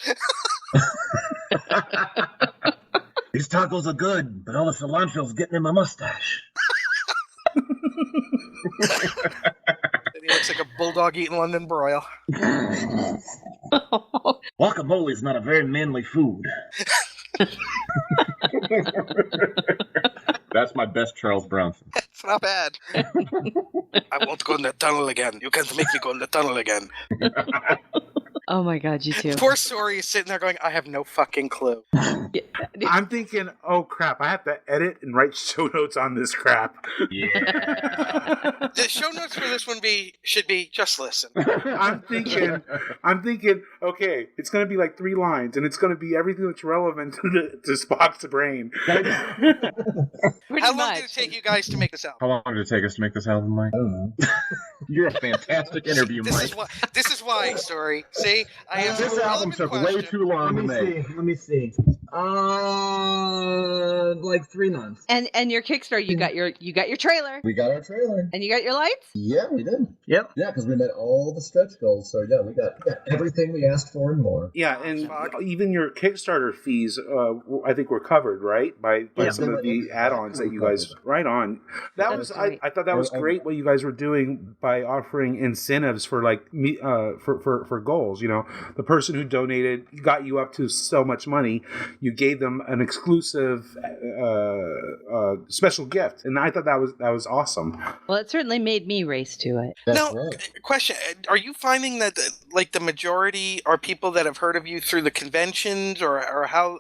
These tacos are good, but all the cilantro's getting in my mustache. And he looks like a bulldog eating London broil. Guacamole's not a very manly food. That's my best Charles Bronson. It's not bad. I won't go in the tunnel again. You can't make me go in the tunnel again. Oh my god, you too. Poor Sori is sitting there going, I have no fucking clue. I'm thinking, oh crap, I have to edit and write show notes on this crap. Yeah. The show notes for this one should be just listen. I'm thinking, okay, it's going to be like 3 lines, and it's going to be everything that's relevant to Spock's brain. Pretty How long much. did it take you guys to make this How album? long did it take us to make this album, Mike? I don't know. You're a fantastic interview, This Mike. is why, Sori. See, I answered This a album relevant took question. way too long to make. Let me see. Like 3 months. And your Kickstarter, you got your trailer We got our trailer. and you got your lights. Yeah, we did. Yep. Yeah, because we met all the stretch goals. So yeah, we got everything we asked for and more. Yeah, and Spock. even your Kickstarter fees, I think were covered, right? By some of the add-ons that you guys right on. That was great. I thought that was great what you guys were doing by offering incentives for for goals. You know, the person who donated got you up to so much money, you gave them an exclusive special gift, and I thought that was awesome. Well, it certainly made me race to it. That's No, right. question: are you finding that the majority are people that have heard of you through the conventions, or how?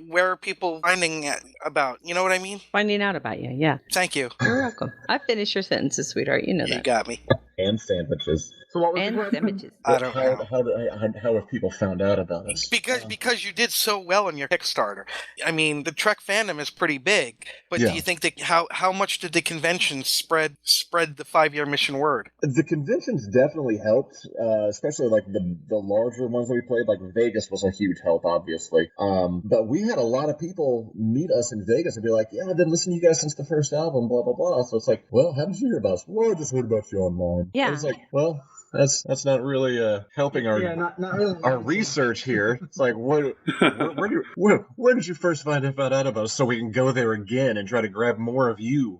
Where are people finding about? You know what I mean? Finding out about you, yeah. Thank you. You're welcome. I finished your sentences, sweetheart. You know You that. got me. And sandwiches. So what was And the question? sandwiches. I don't know. How have people found out about us? Because you did so well in your Kickstarter. I mean, the Trek fandom is pretty big, but do you think that how much did the convention spread the 5-year mission word? The conventions definitely helped, especially like the larger ones that we played. Like Vegas was a huge help, obviously. But we had a lot of people meet us in Vegas and be like, "Yeah, I've been listening to you guys since the first album, blah blah blah." So it's like, "Well, how did you hear about us?" "Well, I just heard about you online." Yeah. And it's like, well, that's not really helping our not really our research here. It's like, where did you first find out about us so we can go there again and try to grab more of you?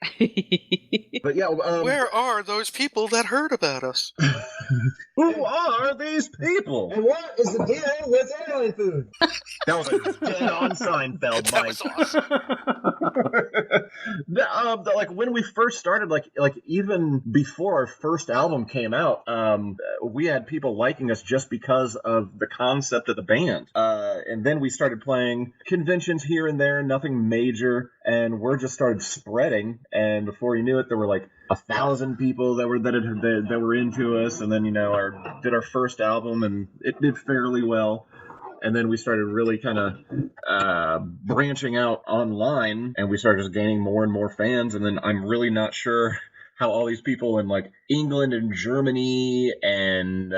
But yeah, Where are those people that heard about us? who are these people? And what is the deal with alien food? That was a dead on Seinfeld, That Mike. was awesome. Like when we first started, like even before our first album came out, we had people liking us just because of the concept of the band. And then we started playing conventions here and there, nothing major, and word just started spreading. And before you knew it, there were like 1,000 people that were into us. And then did our first album, and it did fairly well. And then we started really kind of branching out online, and we started just gaining more and more fans. And then I'm really not sure how all these people in like England and Germany and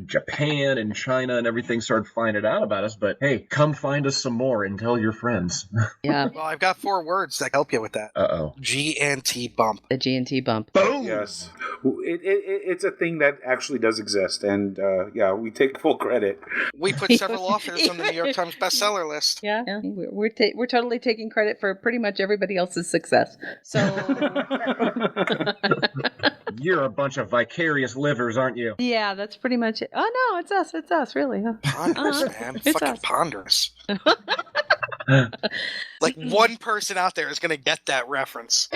Japan and China and everything started finding out about us. But hey, come find us some more and tell your friends. Yeah. Well, I've got 4 words that help you with that. Uh-oh. G&T bump. The G&T bump. Boom! Yes. It's a thing that actually does exist, and we take full credit. We put several authors on the New York Times bestseller list. Yeah. We're totally taking credit for pretty much everybody else's success. So You're a bunch of vicarious livers, aren't you? yeah, that's pretty much it. Oh no, it's us, really. Huh? Ponderous, man. It's Fucking us. ponderous. Like one person out there is going to get that reference.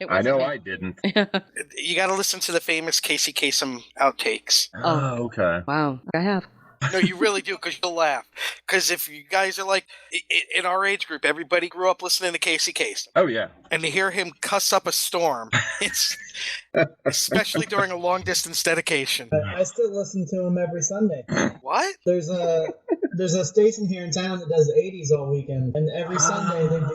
I know I didn't. You got to listen to the famous Casey Kasem outtakes. Oh, okay. Wow, I have. No, you really do, because you'll laugh. Because if you guys are like, in our age group, everybody grew up listening to Casey Kasem. Oh, yeah. And to hear him cuss up a storm, it's especially during a long distance dedication. I still listen to him every Sunday. What? There's a station here in town that does 80s all weekend, and every Sunday they do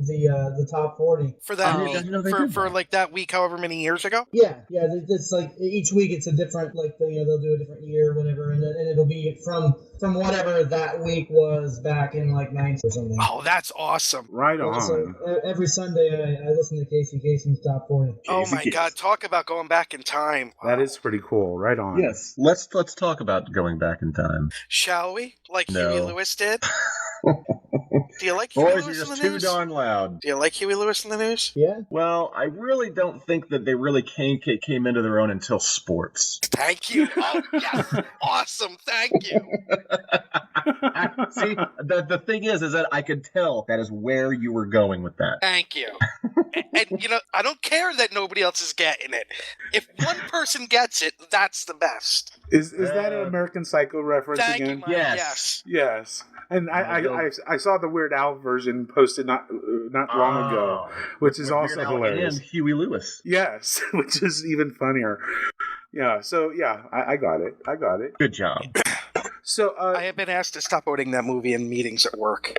the top 40. For that Oh. week, for like that week, however many years ago. Yeah, it's like each week it's a different, like they'll do a different year, whatever, and it'll be from whatever that week was back in like 90s or something. Oh, that's awesome! Right on. So every Sunday I listen to Casey Kasem's top 40. Oh my God! Talk about going back in time. That is pretty cool. Right on. Yes. Let's talk about going back in time. Shall we? Like No. Huey Lewis did. Do you like Huey Boys, Lewis you're in the just too news? darn loud. Do you like Huey Lewis in the news? Yeah. Well, I really don't think that they really came into their own until sports. Thank you. Oh yes, awesome. Thank you. See, the thing is that I could tell that is where you were going with that. Thank you. And I don't care that nobody else is getting it. If one person gets it, that's the best. Is that an American Psycho reference Thank again? you, Mike. Yes. Yes. Yes. And I saw the Weird Al version posted not long ago, which is also hilarious. And Huey Lewis. Yes, which is even funnier. Yeah. So yeah, I got it. Good job. So I have been asked to stop voting that movie in meetings at work.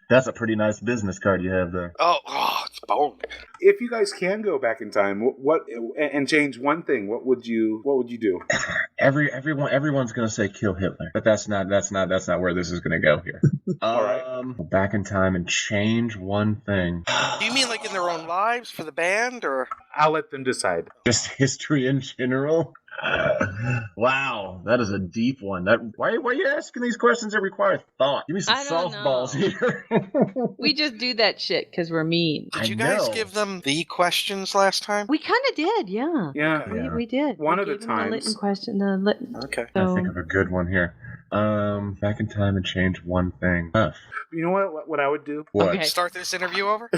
That's a pretty nice business card you have there. Oh, it's bone. if you guys can go back in time, what and change one thing, what would you do? Everyone's gonna say kill Hitler, but that's not where this is gonna go here. All right. Back in time and change one thing. Do you mean like in their own lives for the band, or? I'll let them decide. Just history in general. Wow, that is a deep one. Why are you asking these questions that require thought? Give me some I don't softballs know. here. We just do that shit because we're mean. Did you guys give them the questions last time? We kind of did, yeah. Yeah. We did. One We of the gave them times. Litton question. Okay. I think of a good one here. Back in time and change one thing. Tough. You know what I would do? What? Okay. Start this interview over?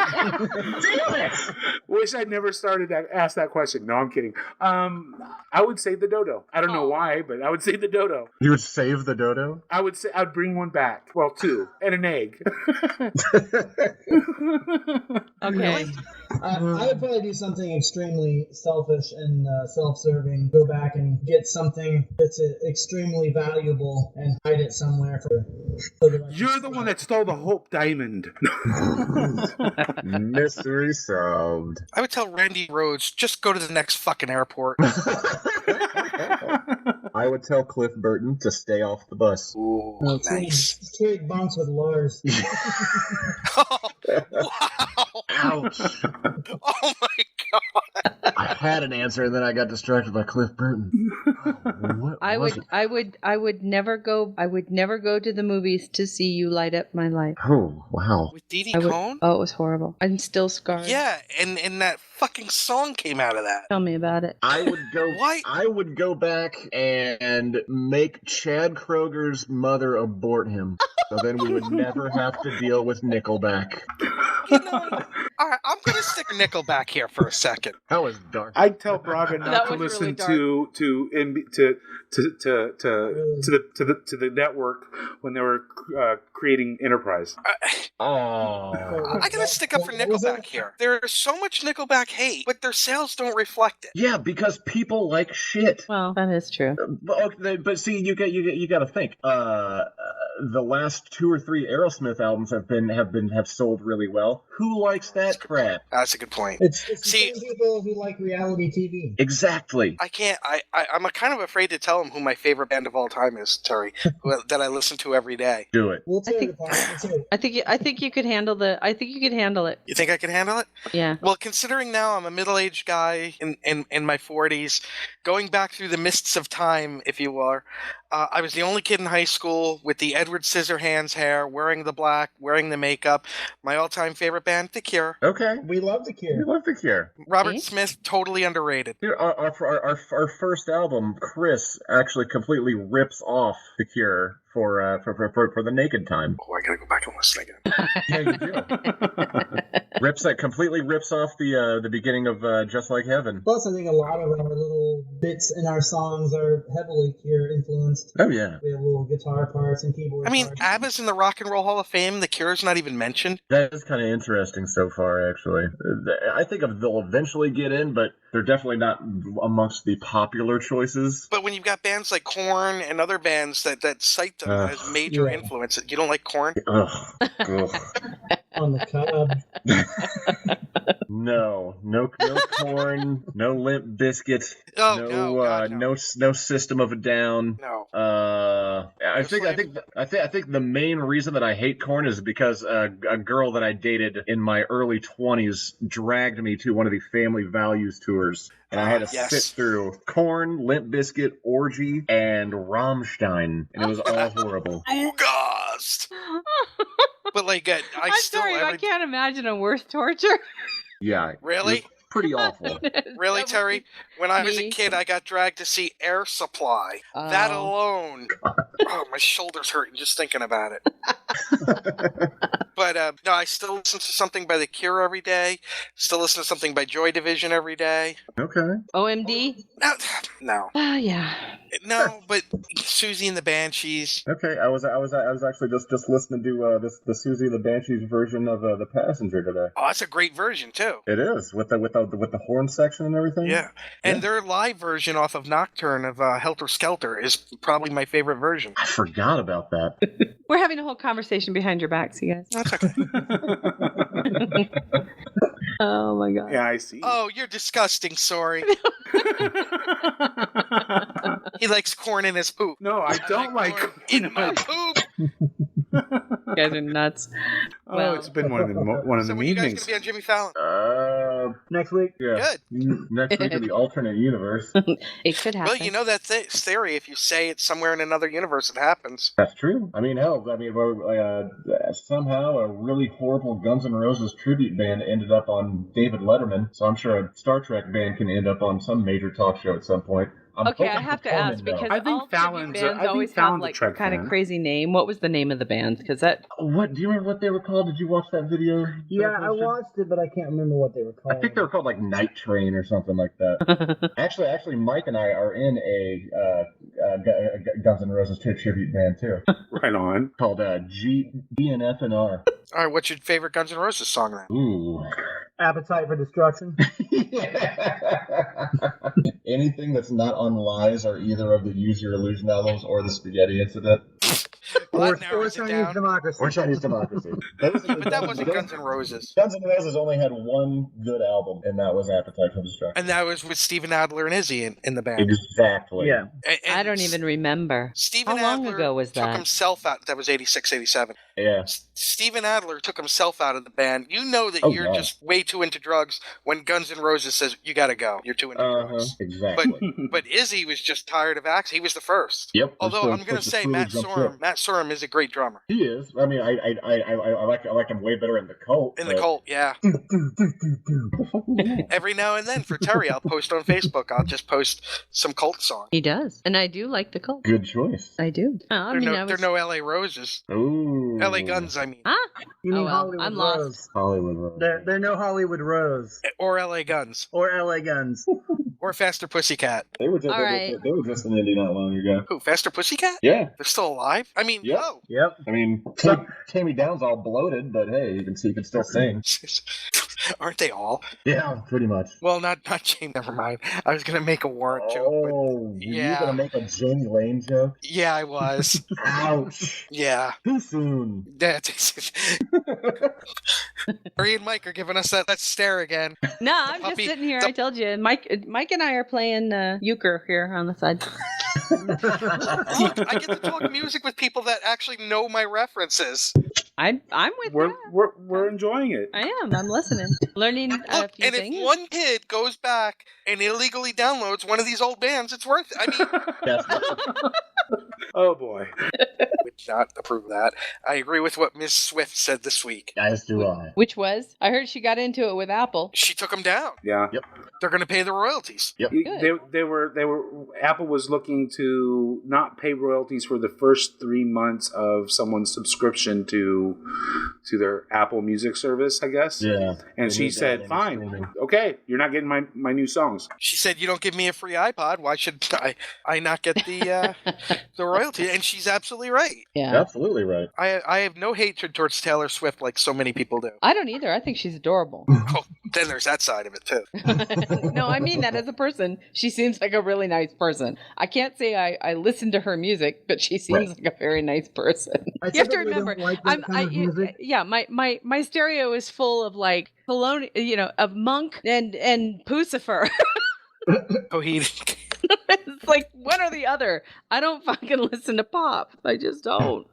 Damn it! Wish I'd never started that. Asked that question. No, I'm kidding. I would save the dodo. I don't know why, but I would save the dodo. You would save the dodo? I would say I'd bring one back. Well, 2 and an egg. Okay. I would probably do something extremely selfish and self-serving. Go back and get something that's extremely valuable and hide it somewhere. You're the one that stole the Hope Diamond. Mystery solved. I would tell Randy Rhodes, just go to the next fucking airport. I would tell Cliff Burton to stay off the bus. Ooh, nice. Trade bunks with Lars. Wow. Ouch. Oh my god. I had an answer and then I got distracted by Cliff Burton. What I was would never go to the movies to see you light up my life. Oh, wow. With Dee Dee I would- Cohn? Oh, it was horrible. I'm still scarred. Yeah, and that fucking song came out of that. Tell me about it. I would go Why? I would go back and make Chad Kroger's mother abort him. So then we would never have to deal with Nickelback. You know, all right, I'm going to stick Nickelback here for a second. That was dark. I'd tell Braga not That to was listen really dark. to the network when they were creating Enterprise. Oh. I got to stick up for Nickelback here. There's so much Nickelback hate, but their sales don't reflect it. Yeah, because people like shit. Well, that is true. But see, you got to think. The last 2 or 3 Aerosmith albums have sold really well. Who likes that crap? That's a good point. It's the See- same people who like reality TV. Exactly. I can't. I'm kind of afraid to tell him who my favorite band of all time is, Terry, that I listen to every day. Do it. We'll tear think- it apart. We'll tear it. I think you could handle the. I think you could handle it. You think I can handle it? Yeah. Well, considering now I'm a middle-aged guy in my 40s, going back through the mists of time, if you will, I was the only kid in high school with the Edward Scissorhands hair, wearing the black, wearing the makeup. My all-time favorite band, The Cure. Okay. We love the We Cure. love the Cure. Robert Okay. Smith, totally underrated. Here, our first album, Chris actually completely rips off the Cure for the Naked Time. Oh, I gotta go back and listen again. Yeah, you do. Completely rips off the beginning of Just Like Heaven. Plus, I think a lot of our little bits in our songs are heavily Cure influenced. Oh yeah, We have little guitar parts and keyboard I mean, parts. ABBA's in the Rock and Roll Hall of Fame. The Cure's not even mentioned. that is kind of interesting so far. Actually, I think they'll eventually get in, but they're definitely not amongst the popular choices. But when you've got bands like Korn and other bands that cite them as major Yeah. influence, you don't like Korn? Ugh. Ugh. On the Cobb. No Corn, no Limp Bizkit, Oh, no, no, God, no. no System of a Down. No. I think the main reason that I hate Korn is because a girl that I dated in my early 20s dragged me to one of the Family Values tours, and I had to Yes. sit through Korn, Limp Bizkit, Orgy, and Rammstein, and it was all horrible. August. But like, I I'm still sorry. I every- can't imagine a worse torture. Yeah, Really? it was pretty awful. Really, That Terry? When I was a me. kid, I got dragged to see Air Supply. That Oh. alone. Oh, my shoulder's hurting just thinking about it. But no, I still listen to something by The Cure every day. Still listen to something by Joy Division every day. Okay. OMD? No, Oh, yeah. no. But Susie and the Banshees. Okay, I was actually just listening to the Susie and the Banshees version of The Passenger today. Oh, that's a great version too. It is with the horn section and everything. Yeah, and their live version off of Nocturne of Helter Skelter is probably my favorite version. I forgot about that. We're having a whole conversation behind your backs, you guys. That's okay. Oh, my God. Yeah, I see. Oh, you're disgusting. Sorry. He likes corn in his poop. No, I don't like. corn in my poop. You guys are nuts. Oh, Well- it's been one of the So meme when you guys things. gonna be on Jimmy Fallon? Next week. Yeah. Good. Next week in the alternate universe. It could happen. Well, you know that theory. If you say it's somewhere in another universe, it happens. That's true. I mean, hell, somehow a really horrible Guns N' Roses tribute band ended up on David Letterman. So I'm sure a Star Trek band can end up on some major talk show at some point. I'm Okay, I hoping have for to ask Conan, though. because I think all tribute Fallon's a- I bands think always have Fallon's a like Trek kind of fan. crazy name. What was the name of the band? Because that What do you remember what they were called? Did you watch that video? Yeah, I watched it, but I can't remember what they were I called. think they were called like Night Train or something like that. Actually, Mike and I are in a Guns N' Roses tribute band too, Right on. called GNF&R. All right, what's your favorite Guns N' Roses song then? Ooh. Appetite for Destruction. Anything that's not on Lies or either of the Use Your Illusion albums or the Spaghetti Incident. Well, or that narrows it Chinese down. Democracy. Or Chinese Democracy. Those are But that wasn't Guns N' Roses. Guns N' Roses only had one good album, and that was Appetite for Destruction. And that was with Steven Adler and Izzy in the band. Exactly. Yeah. I don't even remember. Steven How long Adler ago was took that? himself out. That was 86, 87. Yeah. Steven Adler took himself out of the band. You know that Oh, you're God. just way too into drugs when Guns N' Roses says, you gotta go. You're too into drugs. Exactly. But Izzy was just tired of acts. He was the first. Yep. Although I'm going to say Matt Sorum is a great drummer. He is. I mean, I like him way better in the Cult. In the Cult, yeah. Every now and then for Terry, I'll post on Facebook. I'll just post some Cult songs. He does, and I do like the Cult. Good choice. I do. They're no LA Roses. Ooh. LA Guns, I mean. Huh? You mean Oh, well, Hollywood I'm Rose. lost. Hollywood Rose. They're no Hollywood Rose. Or LA Guns. Or LA Guns. Or Faster Pussycat. They were just All right. they were just in Indy not long ago. Who, Faster Pussycat? Yeah. They're still alive? I mean, Yep. no. Yep. I mean, Tammy Down's all bloated, but hey, you can still sing. Aren't they all? Yeah, pretty much. Well, not Jane, never mind. I was going to make a Warrant joke, but Oh, yeah. you gonna make a Jamie Lane joke? yeah, I was. Ouch. Yeah. Too soon. That's Marie and Mike are giving us that stare again. No, I'm just puppy- sitting here. the- I told you, Mike and I are playing euchre here on the side. Look, I get to talk music with people that actually know my references. I'm with We're that. we're enjoying it. I am. I'm listening, learning a Look, few and things. if one kid goes back and illegally downloads one of these old bands, it's worth it. I mean, Yes. Oh boy. would not approve of that. I agree with what Ms. Swift said this week. As do I. Which was, I heard she got into it with Apple. She took them down. Yeah. They're going to pay the royalties. Yep. They were Apple was looking to not pay royalties for the first 3 months of someone's subscription to their Apple Music service, I guess. Yeah. And They she need that said, in "Fine, streaming. okay, you're not getting my new songs." She said, "You don't give me a free iPod. Why should I not get the royalty?" And she's absolutely right. Yeah. Absolutely right. I have no hatred towards Taylor Swift like so many people do. I don't either. I think she's adorable. Oh, then there's that side of it too. No, I mean that as a person. She seems like a really nice person. I can't say I listen to her music, but she seems like a very nice person. I You have to typically don't remember, like that kind of music. yeah, my stereo is full of like of Monk and Pucifer. Coheed. It's like one or the other. I don't fucking listen to pop. I just don't.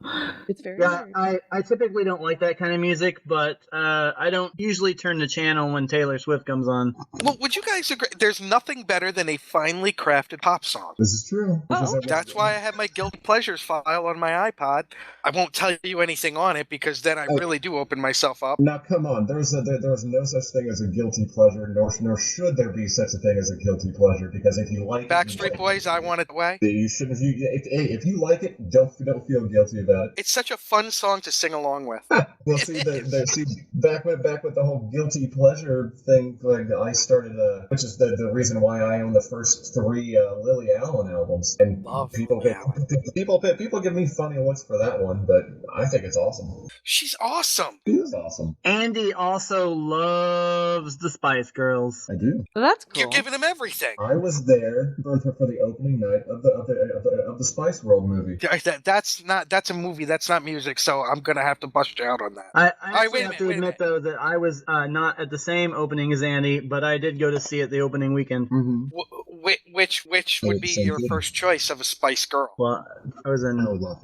It's very Yeah, weird. I typically don't like that kind of music, but I don't usually turn the channel when Taylor Swift comes on. Well, would you guys agree? There's nothing better than a finely crafted pop song. This is true. That's why I have my guilty pleasures file on my iPod. I won't tell you anything on it because then I really do open myself up. Now, come on. There's no such thing as a guilty pleasure, nor should there be such a thing as a guilty pleasure. Because if you like Backstreet Boys, I Want It Away. you shouldn't. If you like it, don't feel guilty about it. It's such a fun song to sing along with. Well, see, back with the whole guilty pleasure thing, like I started, which is the reason why I own the first 3 Lily Allen albums, and Love people Lily Allen. people give me funny looks for that one, but I think it's awesome. She's awesome. It is awesome. Andy also loves the Spice Girls. I do. Well, that's cool. You're giving him everything. I was there for the opening night of the Spice World movie. That's a movie. That's not music. So I'm gonna have to bust you out on that. I Alright, actually have to admit, though, that I was not at the same opening as Andy, but I did go to see it the opening weekend. Mm-hmm. Which would be your first choice of a Spice Girl? Well, I was in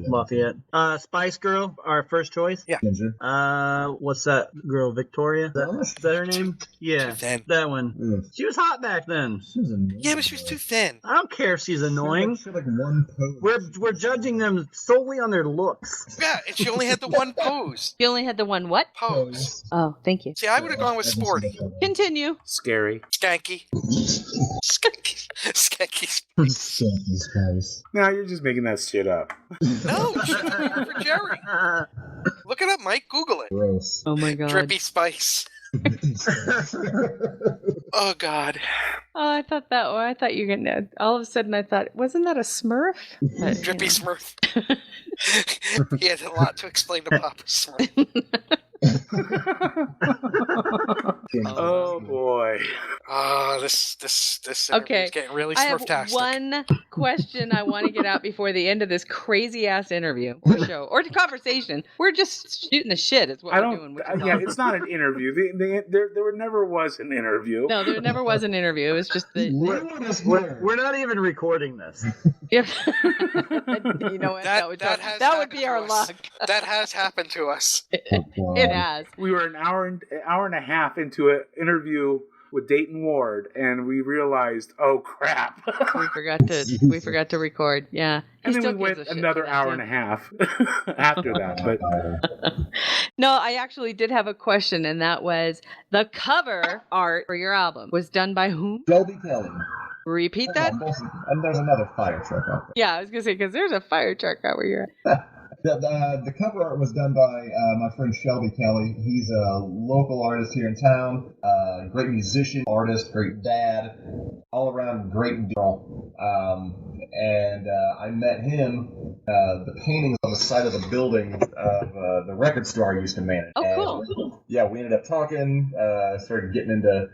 Lafayette. Spice Girl, our first choice. Yeah. Ginger. What's that girl? Victoria? Is that her name? Yeah, Too thin. that one. Mm. She was hot back then. She was annoying. Yeah, but she was too thin. I don't care if she's annoying. She had like one pose. We're judging them solely on their looks. Yeah, and she only had the one pose. You only had the one what? Pose. Oh, thank you. See, I would have gone with sporty, Continue. Scary. skanky. Skanky. Skanky Spice. Skanky Spice. Now you're just making that shit up. No, she took over for Jerry. Look it up, Mike. Google it. Gross. Oh my god. Drippy Spice. Oh God. Oh, I thought that. Well, I thought you were gonna. All of a sudden, I thought, wasn't that a Smurf? But, you Drippy know. Smurf. He had a lot to explain to Papa Smurf. Oh boy. Oh, this Okay, is getting really I have Smurftastic. one question I want to get out before the end of this crazy ass interview or show or conversation. We're just shooting the shit. Is what I we're don't. doing. Which is Yeah, awesome. it's not an interview. There never was an interview. No, there never was an interview. It was just the. We're not even recording this. Yep. You know what? That would be our luck. That has happened to us. It has. We were an hour and a half into an interview with Dayton Ward, and we realized, oh crap, We forgot to record. Yeah. and He then still we went gives a shit another for that, hour too. and a half after that. But No, I actually did have a question, and that was the cover art for your album was done by whom? Shelby Kelly. Repeat that? And there's another fire truck out there. Yeah, I was gonna say because there's a fire truck out where you're at. The cover art was done by my friend Shelby Kelly. He's a local artist here in town. Great musician, artist, great dad, all around great girl. And I met him. The paintings on the side of the building of the record store I used to manage. Oh, And, cool. yeah, we ended up talking. Started getting into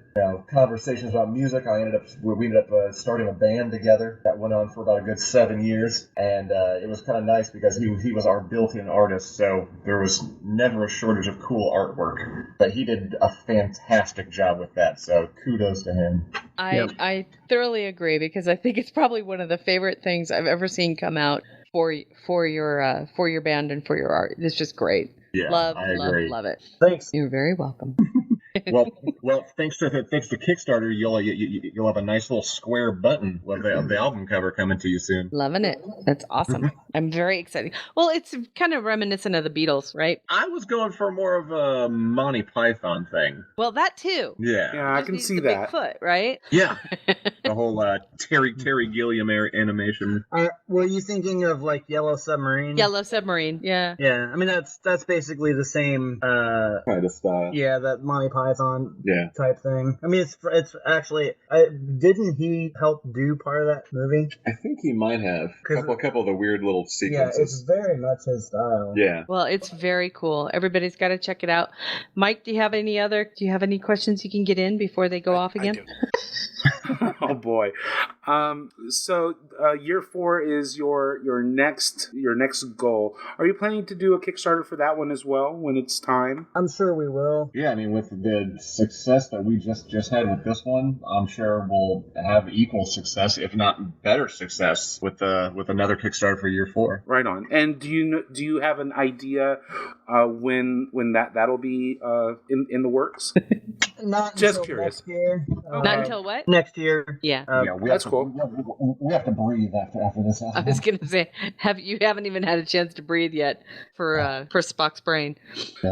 conversations about music. We ended up starting a band together that went on for about a good 7 years, and it was kind of nice because he was our built-in artist, so there was never a shortage of cool artwork. But he did a fantastic job with that, so kudos to him. I thoroughly agree because I think it's probably one of the favorite things I've ever seen come out for your band and for your art. It's just great. Yeah, love I agree. love it. Thanks. You're very welcome. Well, thanks to Kickstarter, you'll have a nice little square button of the album cover coming to you soon. Loving it. That's awesome. I'm very excited. Well, it's kind of reminiscent of the Beatles, right? I was going for more of a Monty Python thing. Well, that too. Yeah, I Just can needs see the that. Bigfoot, right? Yeah, the whole Terry Gilliam animation. Were you thinking of like Yellow Submarine? Yellow Submarine. Yeah. Yeah, I mean that's basically the same. Kind of style. Yeah, that Monty Python Yeah. type thing. I mean, it's actually. Didn't he help do part of that movie? I think he might have. A couple of the weird little Yeah, it's sequences. very much his style. Yeah. Well, it's very cool. Everybody's got to check it out. Mike, do you have any questions you can get in before they go off again? Oh boy. So year 4 is your next goal. Are you planning to do a Kickstarter for that one as well when it's time? I'm sure we will. Yeah, I mean, with the success that we just had with this one, I'm sure we'll have equal success, if not better success, with another Kickstarter for year 4. Right on. And do you have an idea when that'll be in the works? Not Just until curious. next year. Not until what? Next year. Yeah. Yeah, That's cool. We have to breathe after this. I was gonna say, you haven't even had a chance to breathe yet for Spock's brain.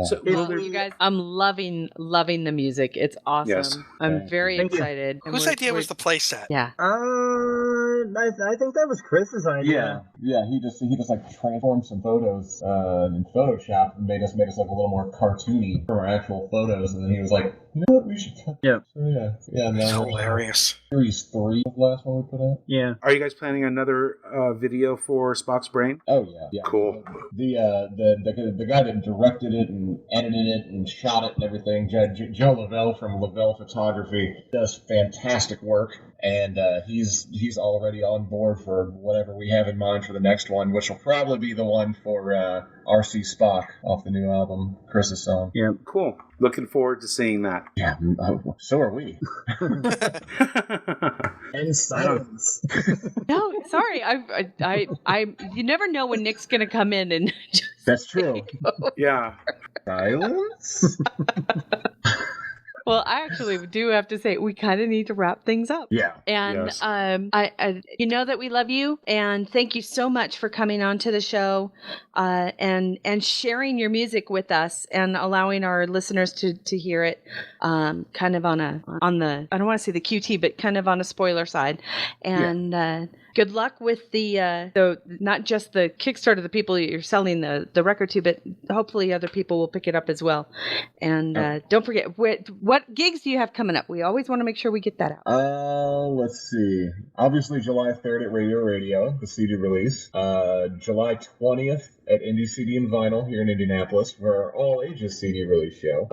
So, You guys, I'm loving the music. It's awesome. Yes. I'm very Thank you. excited. And Whose idea was the playset? Yeah. I think that was Chris's idea. Yeah. He just like transformed some photos in Photoshop and made us look a little more cartoony from our actual photos, and then he was like, you know what, we should. Yeah. So, yeah. That's Now hilarious. Series 3 was the last one we put out. Yeah. Are you guys planning another video for Spock's brain? Oh yeah. Cool. The guy that directed it and edited it and shot it and everything, Joe Lavelle from Lavelle Photography, does fantastic work, and he's already on board for whatever we have in mind for the next one, which will probably be the one for R.C. Spock off the new album, Chris's song. Yeah. Cool. Looking forward to seeing that. Yeah, so are we. And silence. No, sorry. I you never know when Nick's gonna come in and just That's true. Yeah. Silence? Well, I actually do have to say we kind of need to wrap things up. Yeah. And Yes. you know that we love you, and thank you so much for coming on to the show, and sharing your music with us and allowing our listeners to hear it, kind of on the I don't want to say the QT, but kind of on a spoiler side. And good luck with the not just the Kickstarter, the people you're selling the record to, but hopefully other people will pick it up as well. And don't forget, what gigs do you have coming up? We always want to make sure we get that out. Let's see. Obviously, July 3rd at Radio, the CD release. July 20th at Indie CD and Vinyl here in Indianapolis for our all ages CD release show.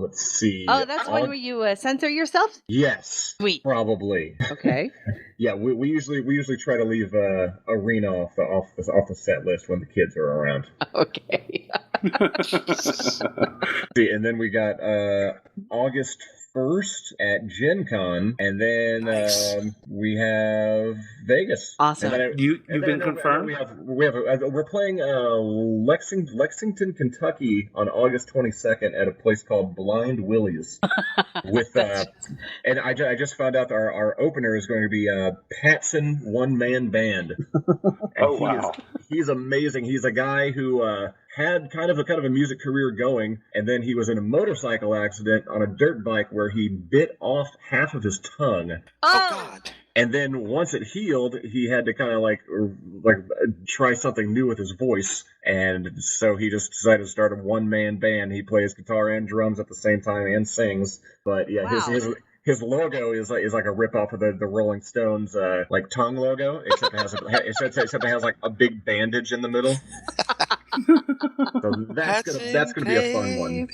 Let's see. Oh, that's one where you censor yourself? Yes. Sweet. Probably. Okay. Yeah, we usually try to leave Arena off the set list when the kids are around. Okay. See, and then we got August 1st at Gen Con, and then we have Vegas. Awesome. And then You've been confirmed? We're playing Lexington, Kentucky on August 22nd at a place called Blind Willie's. With and I just found out our opener is going to be Patson One Man Band. Oh wow. He's amazing. He's a guy who had kind of a music career going, and then he was in a motorcycle accident on a dirt bike where he bit off half of his tongue. Oh God. And then once it healed, he had to kind of like try something new with his voice, and so he just decided to start a one-man band. He plays guitar and drums at the same time and sings. But yeah, Wow. his logo is like a rip-off of the Rolling Stones like tongue logo, except it has like a big bandage in the middle. So that's gonna be a fun one.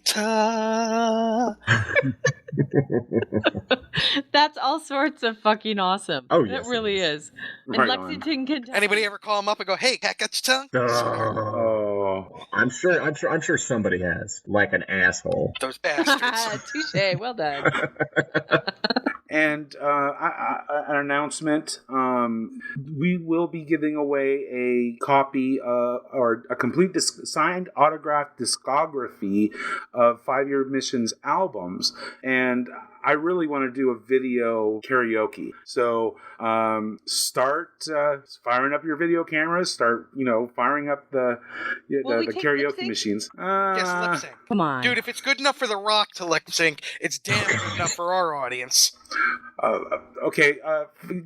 Guitar. That's all sorts of fucking awesome. Oh, It yes, really it is. In Right on. Lexington, Kentucky. Anybody ever call him up and go, "Hey, cat, got your tongue?" Oh. I'm sure somebody has, like an asshole. Those bastards. Touche. Well done. And an announcement: we will be giving away a copy or a complete signed autographed discography of 5 Year Mission's albums, and I really want to do a video karaoke. So start firing up your video cameras. Start firing up the Will we take lip karaoke sync? machines. Yes, lip sync. Come on. Dude, if it's good enough for The Rock to lip sync, it's damn good enough for our audience. Okay,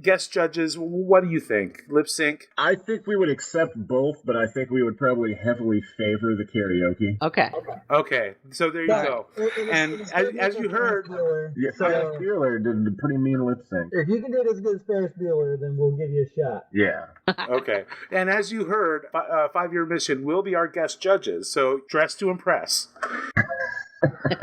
guest judges, what do you think? Lip sync? I think we would accept both, but I think we would probably heavily favor the karaoke. Okay. Okay, so there you go. And as you heard, Yeah, Ferris Bueller did a pretty mean lip sync. If you can do it as good as Ferris Bueller, then we'll give you a shot. Yeah. okay, and as you heard, 5 Year Mission will be our guest judges. So dress to impress.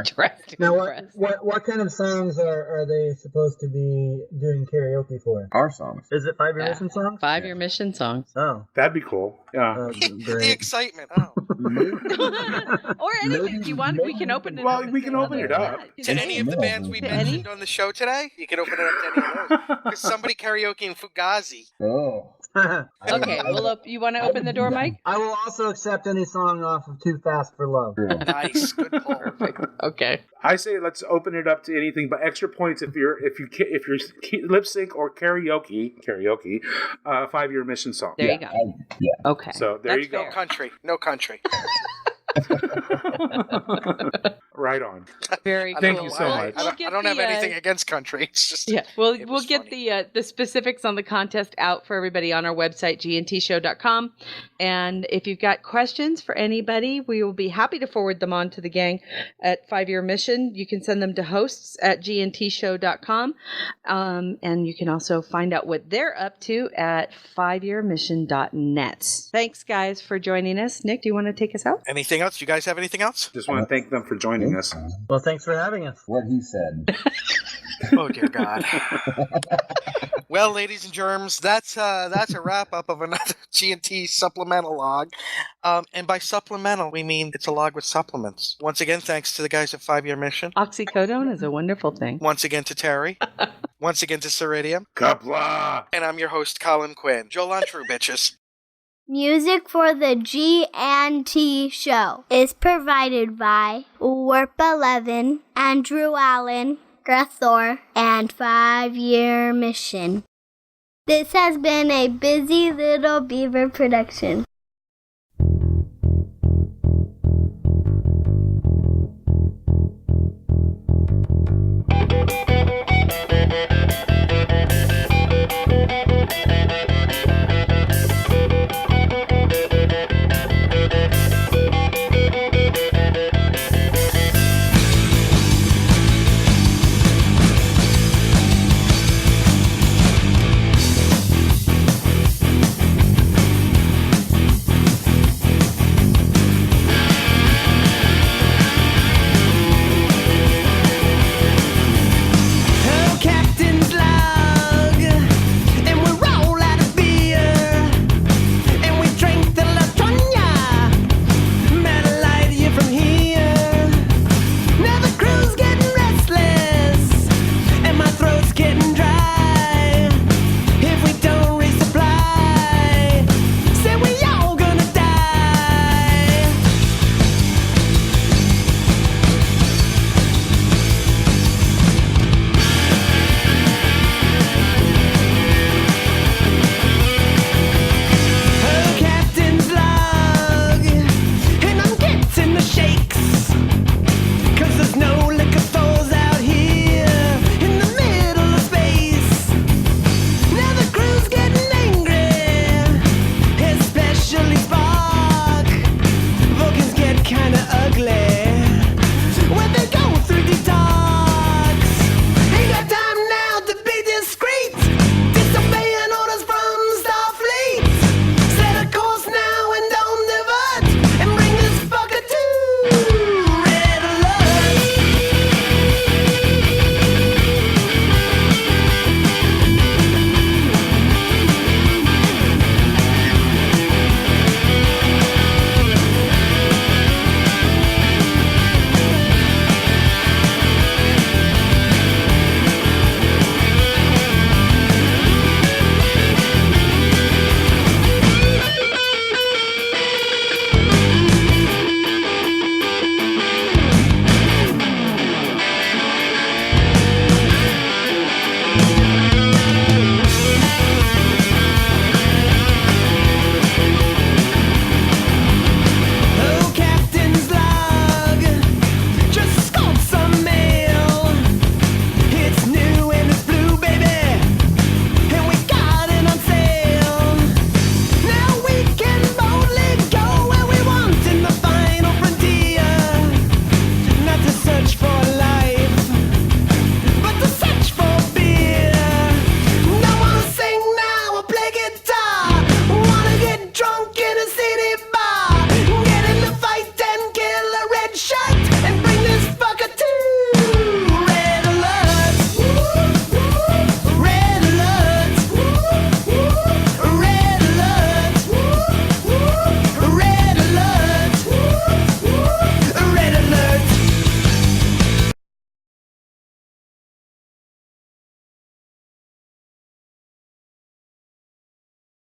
Dressed to Now, impress. what kind of songs are they supposed to be doing karaoke for? Our songs. Is it 5 Year Yeah. Mission songs? 5 Year Mission songs. Oh. That'd be cool. Yeah. The Great. excitement. Oh. Or anything. Do you want? We can open it Well, up. we can open it up. To any of the bands we To any? mentioned on the show today, you can open it up to any of those. Because somebody karaokeing Fugazi. Oh. Okay. Well, you want to open the door, Mike? I will also accept any song off of Too Fast for Love. Nice. Good pull. Okay. I say let's open it up to anything, but extra points if you're lip sync or karaoke 5 Year Mission song. There you go. Okay. So there That's you go. fair. Country. No country. Right on. Very cool. Thank you so I- much. I don't have anything against country. It's just Yeah, we'll was get funny. the specifics on the contest out for everybody on our website gntshow.com. And if you've got questions for anybody, we will be happy to forward them on to the gang at 5 Year Mission. You can send them to hosts at gntshow.com. And you can also find out what they're up to at 5yearmission.net. Thanks, guys, for joining us. Nick, do you want to take us out? Anything else? You guys have anything else? Just want to thank them for joining us. Well, thanks for having us. What he said. Oh dear God. Well, ladies and germs, that's a wrap up of another G&T supplemental log. And by supplemental, we mean it's a log with supplements. Once again, thanks to the guys at 5 Year Mission. Oxycodone is a wonderful thing. Once again to Terry. Once again to Ceridium. Kapla! And I'm your host, Colin Quinn. Joel on True, bitches. Music for the G&T show is provided by Warp 11, Andrew Allen, Grethor, and 5 Year Mission. This has been a Busy Little Beaver production.